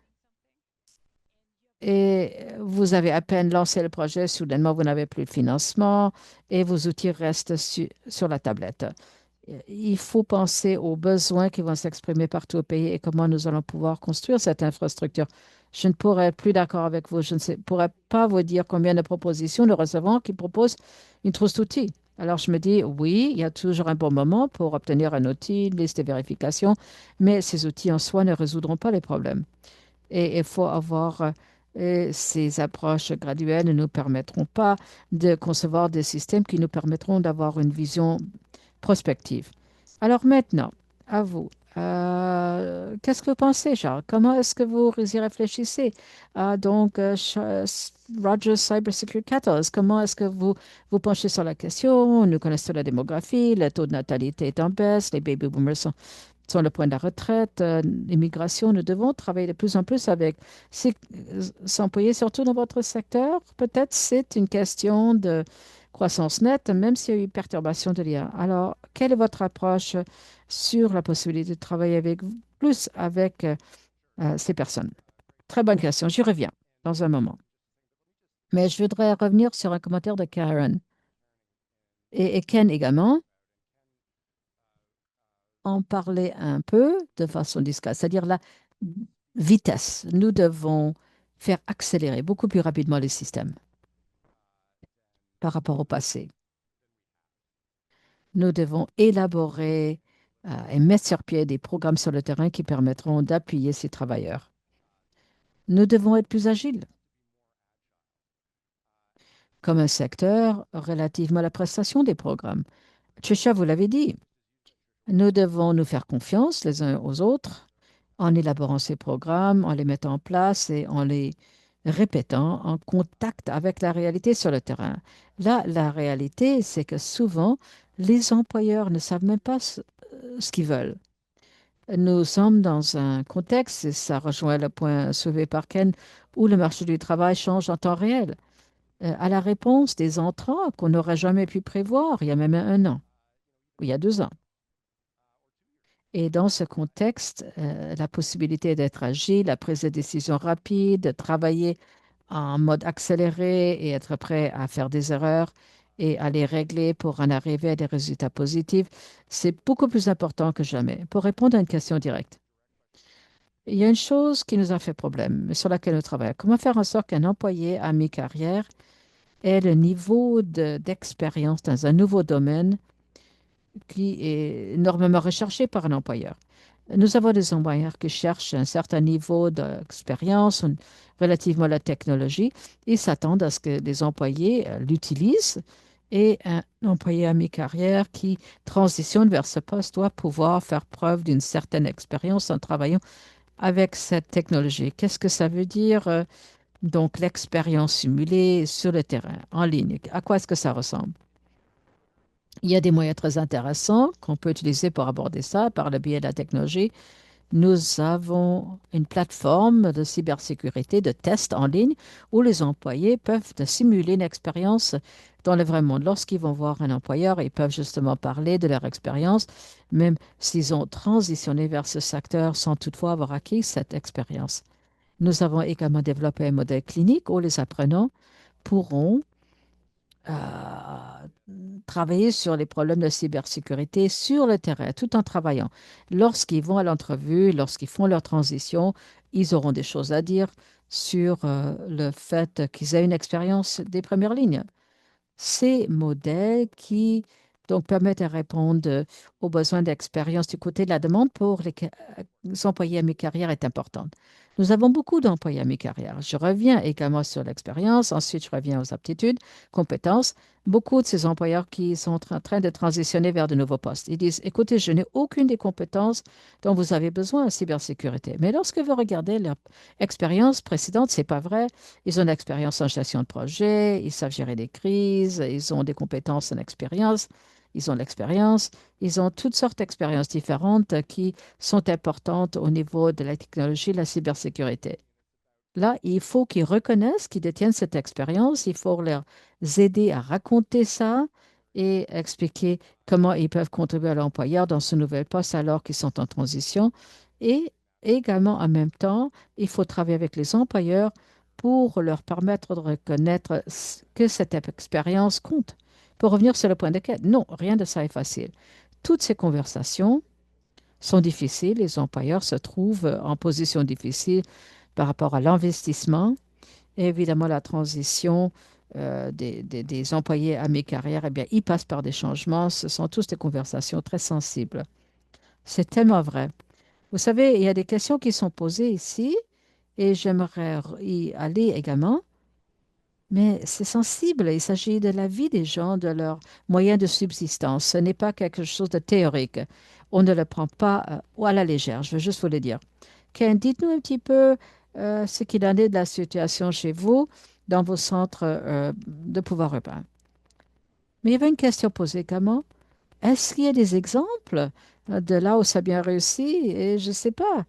Et vous avez à peine lancé le projet, soudainement, vous n'avez plus de financement et vos outils restent sur la tablette. Il faut penser aux besoins qui vont s'exprimer partout au pays et comment nous allons pouvoir construire cette infrastructure. Je ne pourrais être plus d'accord avec vous. Je ne pourrais pas vous dire combien de propositions nous recevons qui proposent une trousse d'outils. Alors je me dis, oui, il y a toujours un bon moment pour obtenir un outil, une liste de vérification, mais ces outils en soi ne résoudront pas les problèmes. Et il faut avoir ces approches graduelles ne nous permettront pas de concevoir des systèmes qui nous permettront d'avoir une vision prospective. Alors maintenant, à vous. Qu'est-ce que vous pensez, Charles? Comment est-ce que vous y réfléchissez? Donc, Rogers Cybersecurity Catalyst, comment est-ce que vous penchez sur la question? Nous connaissons la démographie, le taux de natalité est en baisse, les baby boomers sont le point de la retraite, l'immigration. Nous devons travailler de plus en plus avec ces employés, surtout dans votre secteur. Peut-être c'est une question de croissance nette, même s'il y a eu perturbation de l'IA. Alors, quelle est votre approche sur la possibilité de travailler plus avec ces personnes? Très bonne question. J'y reviens dans un moment. Mais je voudrais revenir sur un commentaire de Karen et Ken également en parler un peu de façon discrète, c'est-à-dire la vitesse. Nous devons faire accélérer beaucoup plus rapidement les systèmes par rapport au passé. Nous devons élaborer et mettre sur pied des programmes sur le terrain qui permettront d'appuyer ces travailleurs. Nous devons être plus agiles comme un secteur relativement à la prestation des programmes. Trisha, vous l'avez dit, nous devons nous faire confiance les uns aux autres en élaborant ces programmes, en les mettant en place et en les répétant en contact avec la réalité sur le terrain. Là, la réalité, c'est que souvent, les employeurs ne savent même pas ce qu'ils veulent. Nous sommes dans un contexte, et ça rejoint le point soulevé par Ken, où le marché du travail change en temps réel, à la réponse des entrants qu'on n'aurait jamais pu prévoir il y a même un an, ou il y a 2 ans. Et dans ce contexte, la possibilité d'être agile, la prise de décision rapide, de travailler en mode accéléré et être prêt à faire des erreurs et à les régler pour en arriver à des résultats positifs, c'est beaucoup plus important que jamais. Pour répondre à une question directe, il y a une chose qui nous a fait problème, mais sur laquelle nous travaillons. Comment faire en sorte qu'un employé à mi-carrière ait le niveau d'expérience dans un nouveau domaine qui est normalement recherché par un employeur? Nous avons des employeurs qui cherchent un certain niveau d'expérience relativement à la technologie. Ils s'attendent à ce que les employés l'utilisent et un employé à mi-carrière qui transitionne vers ce poste doit pouvoir faire preuve d'une certaine expérience en travaillant avec cette technologie. Qu'est-ce que ça veut dire? Donc, l'expérience simulée sur le terrain, en ligne. À quoi est-ce que ça ressemble? Il y a des moyens très intéressants qu'on peut utiliser pour aborder ça par le biais de la technologie. Nous avons une plateforme de cybersécurité, de tests en ligne, où les employés peuvent simuler une expérience dans le vrai monde. Lorsqu'ils vont voir un employeur, ils peuvent justement parler de leur expérience, même s'ils ont transitionné vers ce secteur sans toutefois avoir acquis cette expérience. Nous avons également développé un modèle clinique où les apprenants pourront travailler sur les problèmes de cybersécurité sur le terrain, tout en travaillant. Lorsqu'ils vont à l'entrevue, lorsqu'ils font leur transition, ils auront des choses à dire sur le fait qu'ils aient une expérience des premières lignes. Ces modèles qui donc permettent de répondre aux besoins d'expérience du côté de la demande pour les employés à mi-carrière est importante. Nous avons beaucoup d'employés à mi-carrière. Je reviens également sur l'expérience, ensuite je reviens aux aptitudes, compétences. Beaucoup de ces employeurs qui sont en train de transitionner vers de nouveaux postes, ils disent, écoutez, je n'ai aucune des compétences dont vous avez besoin en cybersécurité. Mais lorsque vous regardez leur expérience précédente, c'est pas vrai. Ils ont une expérience en gestion de projet, ils savent gérer des crises, ils ont des compétences en expérience, ils ont l'expérience, ils ont toutes sortes d'expériences différentes qui sont importantes au niveau de la technologie, de la cybersécurité. Là, il faut qu'ils reconnaissent qu'ils détiennent cette expérience, il faut leur aider à raconter ça et expliquer comment ils peuvent contribuer à l'employeur dans ce nouvel poste alors qu'ils sont en transition. Et également, en même temps, il faut travailler avec les employeurs pour leur permettre de reconnaître que cette expérience compte. Pour revenir sur le point de quête, non, rien de ça est facile. Toutes ces conversations sont difficiles. Les employeurs se trouvent en position difficile par rapport à l'investissement et évidemment la transition des employés à mes carrières. Eh bien, ils passent par des changements. Ce sont tous des conversations très sensibles. C'est tellement vrai. Vous savez, il y a des questions qui sont posées ici et j'aimerais y aller également. Mais c'est sensible, il s'agit de la vie des gens, de leurs moyens de subsistance. Ce n'est pas quelque chose de théorique. On ne le prend pas à la légère, je veux juste vous le dire. Ken, dites-nous un petit peu ce qu'il en est de la situation chez vous, dans vos centres de pouvoir urbain. Mais il y avait une question posée également. Est-ce qu'il y a des exemples de là où ça a bien réussi? Et je ne sais pas.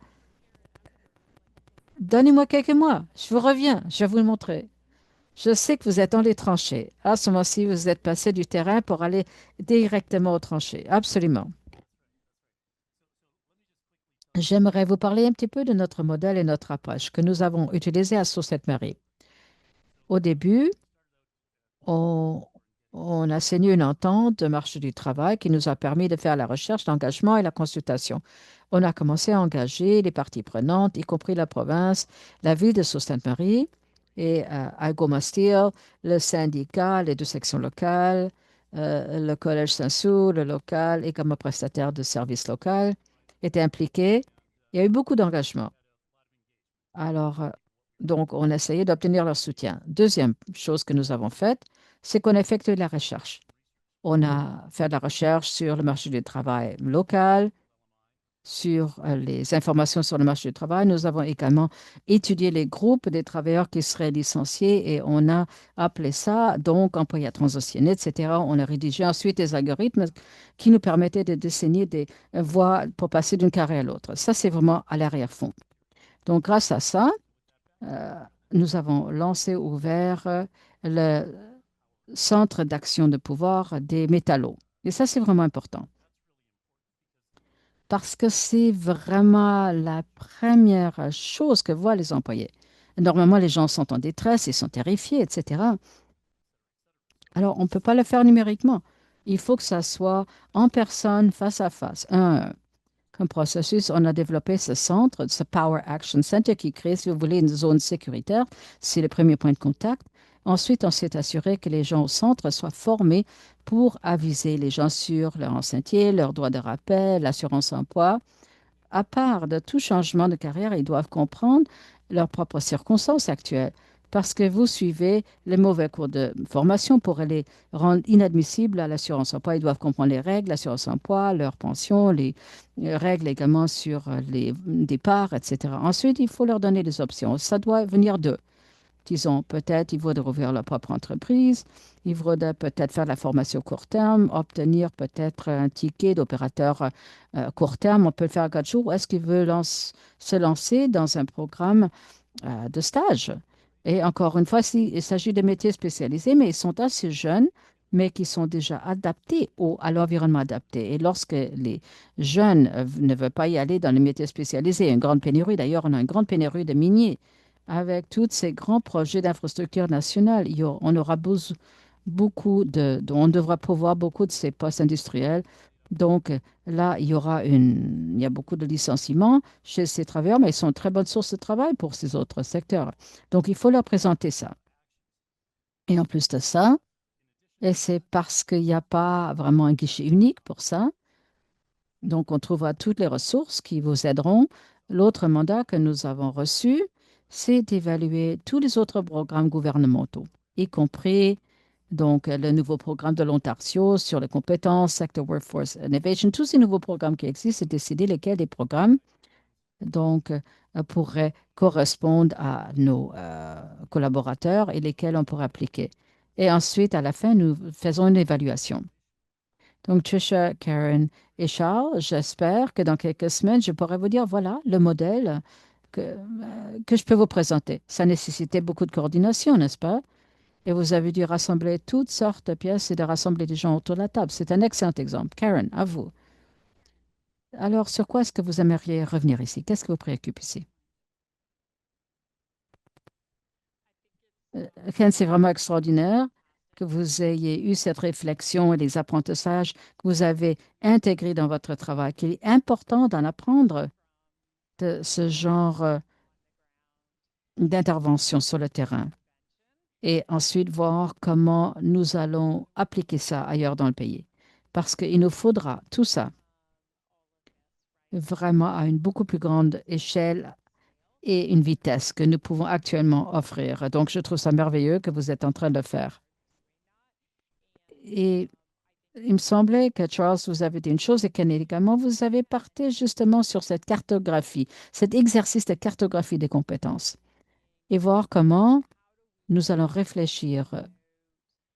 Donnez-moi quelques mois. Je vous reviens. Je vais vous le montrer. Je sais que vous êtes dans les tranchées. À ce moment-ci, vous êtes passé du terrain pour aller directement aux tranchées. Absolument. J'aimerais vous parler un petit peu de notre modèle et notre approche que nous avons utilisé à Sault Ste. Marie. Au début, on, on a signé une entente de marché du travail qui nous a permis de faire la recherche, l'engagement et la consultation. On a commencé à engager les parties prenantes, y compris la province, la ville de Sault Ste. Marie et Algoma Steel, le syndicat, les deux sections locales, le Collège Saint-Sou, le local et comme prestataire de services local étaient impliqués. Il y a eu beaucoup d'engagement. Alors, donc, on a essayé d'obtenir leur soutien. Deuxième chose que nous avons faite, c'est qu'on a effectué de la recherche. On a fait de la recherche sur le marché du travail local, sur les informations sur le marché du travail. Nous avons également étudié les groupes des travailleurs qui seraient licenciés et on a appelé ça, donc, employés à transitionner, etc. On a rédigé ensuite des algorithmes qui nous permettaient de dessiner des voies pour passer d'une carrière à l'autre. Ça, c'est vraiment à l'arrière-fond. Donc, grâce à ça, euh, nous avons lancé, ouvert le centre d'action de pouvoir des métallos. Et ça, c'est vraiment important parce que c'est vraiment la première chose que voient les employés. Normalement, les gens sont en détresse, ils sont terrifiés, etc. Alors, on ne peut pas le faire numériquement. Il faut que ça soit en personne, face à face, un à un. Comme processus, on a développé ce centre, ce Power Action Center qui crée, si vous voulez, une zone sécuritaire. C'est le premier point de contact. Ensuite, on s'est assuré que les gens au centre soient formés pour aviser les gens sur leur ancienneté, leurs droits de rappel, l'assurance emploi. À part de tout changement de carrière, ils doivent comprendre leurs propres circonstances actuelles. Parce que vous suivez les mauvais cours de formation pour les rendre inadmissibles à l'assurance emploi. Ils doivent comprendre les règles, l'assurance emploi, leur pension, les règles également sur les départs, etc. Ensuite, il faut leur donner des options. Ça doit venir d'eux. Disons, peut-être ils voudraient ouvrir leur propre entreprise, ils voudraient peut-être faire de la formation court terme, obtenir peut-être un ticket d'opérateur court terme, on peut le faire à 4 jours, ou est-ce qu'ils veulent se lancer dans un programme de stage? Et encore une fois, il s'agit de métiers spécialisés, mais ils sont assez jeunes, mais qui sont déjà adaptés à l'environnement adapté. Et lorsque les jeunes ne veulent pas y aller dans les métiers spécialisés, il y a une grande pénurie, d'ailleurs, on a une grande pénurie de miniers. Avec tous ces grands projets d'infrastructure nationale, on aura beaucoup on devra pouvoir beaucoup de ces postes industriels. Donc là, il y a beaucoup de licenciements chez ces travailleurs, mais ils sont une très bonne source de travail pour ces autres secteurs. Donc il faut leur présenter ça. Et en plus de ça, et c'est parce qu'il n'y a pas vraiment un guichet unique pour ça, donc on trouvera toutes les ressources qui vous aideront. L'autre mandat que nous avons reçu, c'est d'évaluer tous les autres programmes gouvernementaux, y compris donc, le nouveau programme de l'Ontario sur les compétences, Sector Workforce Innovation, tous ces nouveaux programmes qui existent et décider lesquels des programmes donc, pourraient correspondre à nos collaborateurs et lesquels on pourrait appliquer. Et ensuite, à la fin, nous faisons une évaluation. Donc, Tricia, Karen et Charles, j'espère que dans quelques semaines, je pourrai vous dire, voilà le modèle que je peux vous présenter. Ça nécessitait beaucoup de coordination, n'est-ce pas? Et vous avez dû rassembler toutes sortes de pièces et de rassembler des gens autour de la table. C'est un excellent exemple. Karen, à vous. Alors, sur quoi est-ce que vous aimeriez revenir ici? Qu'est-ce qui vous préoccupe ici? Ken, c'est vraiment extraordinaire que vous ayez eu cette réflexion et les apprentissages que vous avez intégrés dans votre travail, qu'il est important d'en apprendre de ce genre d'intervention sur le terrain et ensuite voir comment nous allons appliquer ça ailleurs dans le pays. Parce qu'il nous faudra tout ça vraiment à une beaucoup plus grande échelle et une vitesse que nous pouvons actuellement offrir. Donc, je trouve ça merveilleux que vous êtes en train de faire. Et il me semblait que Charles, vous avez dit une chose et Ken également, vous avez parté justement sur cette cartographie, cet exercice de cartographie des compétences et voir comment nous allons réfléchir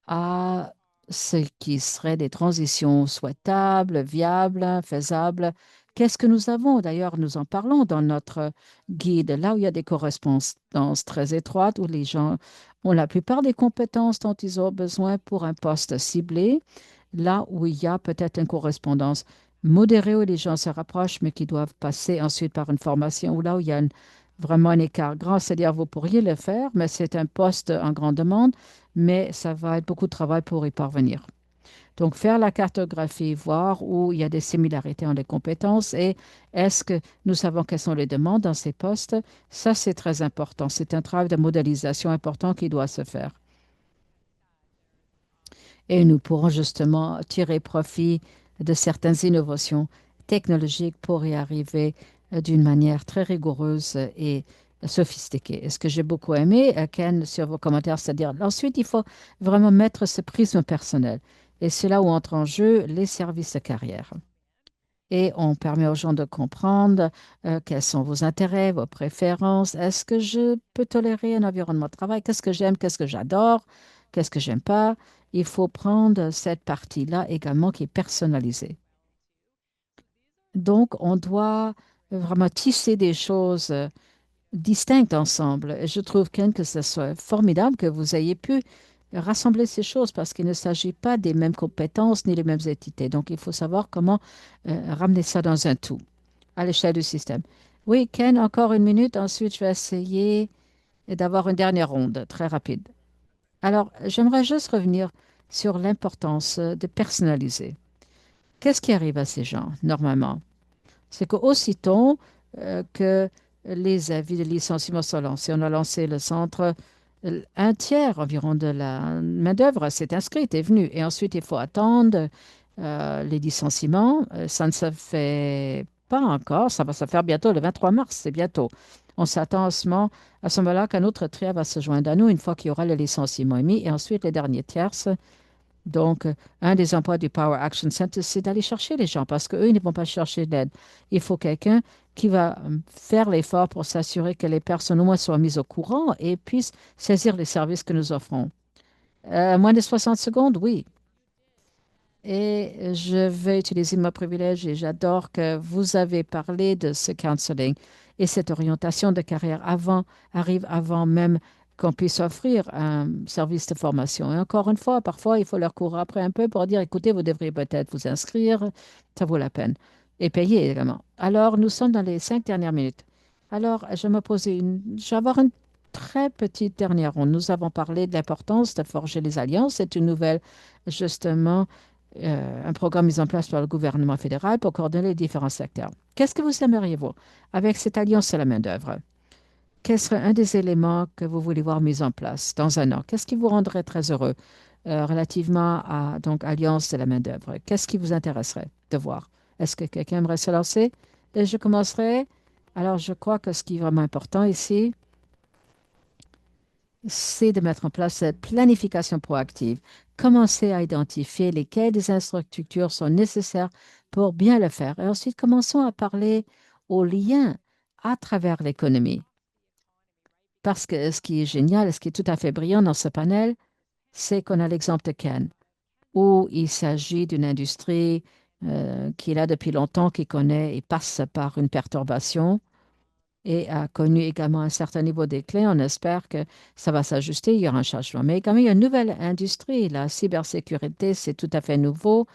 à ce qui serait des transitions souhaitables, viables, faisables. Qu'est-ce que nous avons? D'ailleurs, nous en parlons dans notre guide, là où il y a des correspondances très étroites, où les gens ont la plupart des compétences dont ils ont besoin pour un poste ciblé, là où il y a peut-être une correspondance modérée, où les gens se rapprochent, mais qui doivent passer ensuite par une formation, ou là où il y a vraiment un écart grand, c'est-à-dire vous pourriez le faire, mais c'est un poste en grande demande, mais ça va être beaucoup de travail pour y parvenir. Donc, faire la cartographie, voir où il y a des similarités entre les compétences et est-ce que nous savons quelles sont les demandes dans ces postes, ça c'est très important. C'est un travail de modélisation important qui doit se faire. Et nous pourrons justement tirer profit de certaines innovations technologiques pour y arriver d'une manière très rigoureuse et sophistiquée. Et ce que j'ai beaucoup aimé, Ken, sur vos commentaires, c'est-à-dire ensuite, il faut vraiment mettre ce prisme personnel. Et c'est là où entrent en jeu les services de carrière. Et on permet aux gens de comprendre quels sont vos intérêts, vos préférences. Est-ce que je peux tolérer un environnement de travail? Qu'est-ce que j'aime? Qu'est-ce que j'adore? Qu'est-ce que j'aime pas? Il faut prendre cette partie-là également qui est personnalisée. Donc, on doit vraiment tisser des choses distinctes ensemble. Et je trouve, Ken, que ce soit formidable que vous ayez pu rassembler ces choses parce qu'il ne s'agit pas des mêmes compétences ni les mêmes entités. Donc, il faut savoir comment ramener ça dans un tout à l'échelle du système. Oui, Ken, encore une minute. Ensuite, je vais essayer d'avoir une dernière ronde très rapide. Alors, j'aimerais juste revenir sur l'importance de personnaliser. Qu'est-ce qui arrive à ces gens, normalement? C'est qu'aussitôt que les avis de licenciement sont lancés, on a lancé le centre, un tiers environ de la main-d'œuvre s'est inscrite, est venue. Et ensuite, il faut attendre les licenciements. Ça ne se fait pas encore. Ça va se faire bientôt, le 23 mars, c'est bientôt. On s'attend à ce moment-là qu'un autre tiers va se joindre à nous une fois qu'il y aura le licenciement émis. Et ensuite, les derniers tiers Donc, un des emplois du Power Action Center, c'est d'aller chercher les gens parce qu'eux, ils ne vont pas chercher de l'aide. Il faut quelqu'un qui va faire l'effort pour s'assurer que les personnes au moins soient mises au courant et puissent saisir les services que nous offrons. Moins de 60 secondes, oui. Et je vais utiliser mon privilège et j'adore que vous avez parlé de ce counseling et cette orientation de carrière arrive avant même qu'on puisse offrir un service de formation. Et encore une fois, parfois, il faut leur courir après un peu pour dire, écoutez, vous devriez peut-être vous inscrire, ça vaut la peine. Et payer également. Alors, nous sommes dans les 5 dernières minutes. Alors, je vais avoir une très petite dernière ronde. Nous avons parlé de l'importance de forger les alliances. C'est une nouvelle, justement, un programme mis en place par le gouvernement fédéral pour coordonner les différents secteurs. Qu'est-ce que vous aimeriez, vous, avec cette alliance sur la main-d'œuvre? Quel serait un des éléments que vous voulez voir mis en place dans un an? Qu'est-ce qui vous rendrait très heureux relativement à donc alliance de la main-d'œuvre? Qu'est-ce qui vous intéresserait de voir? Est-ce que quelqu'un aimerait se lancer? Et je commencerai. Alors, je crois que ce qui est vraiment important ici, c'est de mettre en place cette planification proactive. Commencer à identifier lesquelles des infrastructures sont nécessaires pour bien le faire. Et ensuite, commençons à parler aux liens à travers l'économie. Parce que ce qui est génial, ce qui est tout à fait brillant dans ce panel, c'est qu'on a l'exemple de Ken, où il s'agit d'une industrie qui est là depuis longtemps, qui connaît et passe par une perturbation et a connu également un certain niveau de déclin. On espère que ça va s'ajuster, il y aura un changement. Mais également, il y a une nouvelle industrie. La cybersécurité, c'est tout à fait nouveau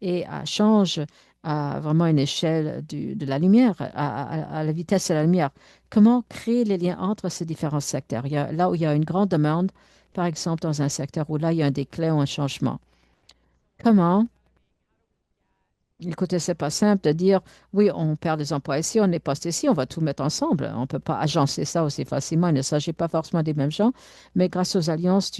et change à vraiment une échelle de la lumière, à la vitesse de la lumière. Comment créer les liens entre ces différents secteurs? Là où il y a une grande demande, par exemple dans un secteur où là, il y a un déclin ou un changement. Comment Écoutez, c'est pas simple de dire, oui, on perd des emplois ici, on est postes ici, on va tout mettre ensemble. On ne peut pas agencer ça aussi facilement. Il ne s'agit pas forcément des mêmes gens, mais grâce aux alliances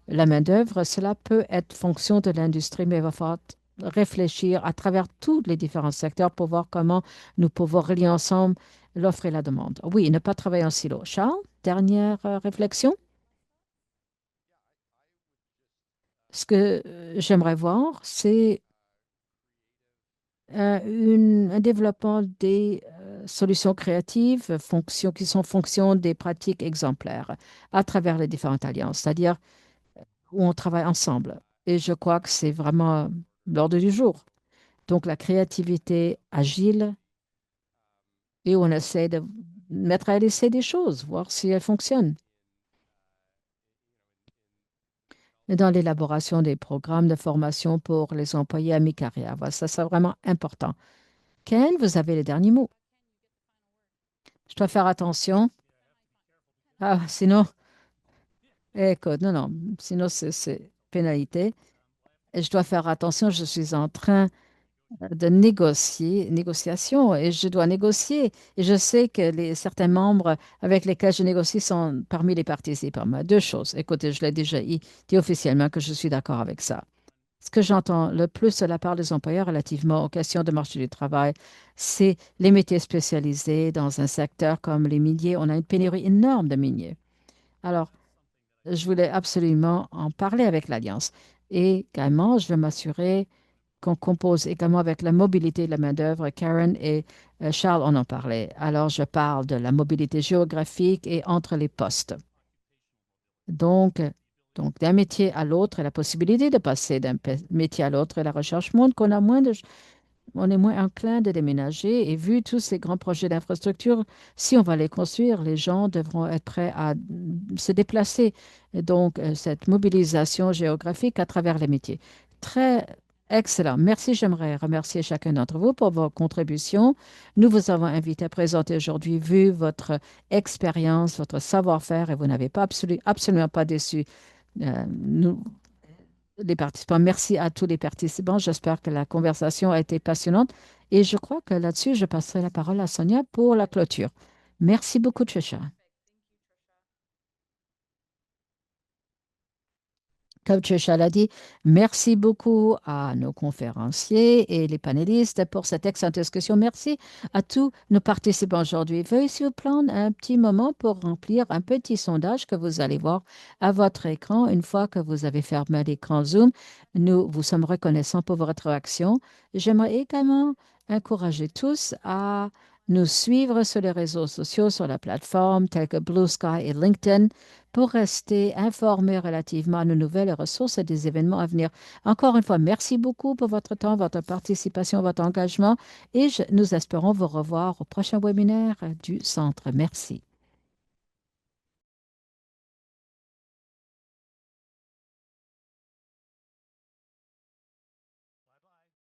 la main-d'œuvre, cela peut être fonction de l'industrie, mais il va falloir réfléchir à travers tous les différents secteurs pour voir comment nous pouvons relier ensemble l'offre et la demande. Oui, ne pas travailler en silo. Charles, dernière réflexion. Ce que j'aimerais voir, c'est un développement des solutions créatives, qui sont fonction des pratiques exemplaires à travers les différentes alliances, c'est-à-dire où on travaille ensemble. Et je crois que c'est vraiment l'ordre du jour. Donc la créativité agile et où on essaie de mettre à l'essai des choses, voir si elles fonctionnent. Et dans l'élaboration des programmes de formation pour les employés à mi-carrière. Voilà, ça, c'est vraiment important. Ken, vous avez les derniers mots. Je dois faire attention. Ah, sinon, écoute, non, non, sinon c'est pénalité. Et je dois faire attention, je suis en train de négociation, et je dois négocier. Et je sais que certains membres avec lesquels je négocie sont parmi les participants. Mais deux choses. Écoutez, je l'ai déjà dit officiellement que je suis d'accord avec ça. Ce que j'entends le plus de la part des employeurs relativement aux questions de marché du travail, c'est les métiers spécialisés dans un secteur comme les miniers. On a une pénurie énorme de miniers. Alors, je voulais absolument en parler avec l'Alliance. Et également, je veux m'assurer qu'on compose également avec la mobilité de la main-d'œuvre. Karen et Charles en ont parlé. Alors, je parle de la mobilité géographique et entre les postes. Donc, donc d'un métier à l'autre, et la possibilité de passer d'un métier à l'autre, et la recherche montre qu'on a moins de, on est moins enclin de déménager. Et vu tous ces grands projets d'infrastructure, si on va les construire, les gens devront être prêts à se déplacer. Et donc, cette mobilisation géographique à travers les métiers. Très excellent. Merci. J'aimerais remercier chacun d'entre vous pour vos contributions. Nous vous avons invité à présenter aujourd'hui, vu votre expérience, votre savoir-faire, et vous n'avez pas absolument pas déçu nous, les participants. Merci à tous les participants. J'espère que la conversation a été passionnante. Et je crois que là-dessus, je passerai la parole à Sonia pour la clôture. Merci beaucoup, Trisha. Comme Trisha l'a dit, merci beaucoup à nos conférenciers et les panélistes pour cette excellente discussion. Merci à tous nos participants aujourd'hui. Veuillez s'il vous plaît un petit moment pour remplir un petit sondage que vous allez voir à votre écran. Une fois que vous avez fermé l'écran Zoom, nous vous sommes reconnaissants pour votre réaction. J'aimerais également encourager tous à nous suivre sur les réseaux sociaux, sur la plateforme telle que Blue Sky et LinkedIn pour rester informés relativement à nos nouvelles ressources et des événements à venir. Encore une fois, merci beaucoup pour votre temps, votre participation, votre engagement et nous espérons vous revoir au prochain webinaire du Centre. Merci.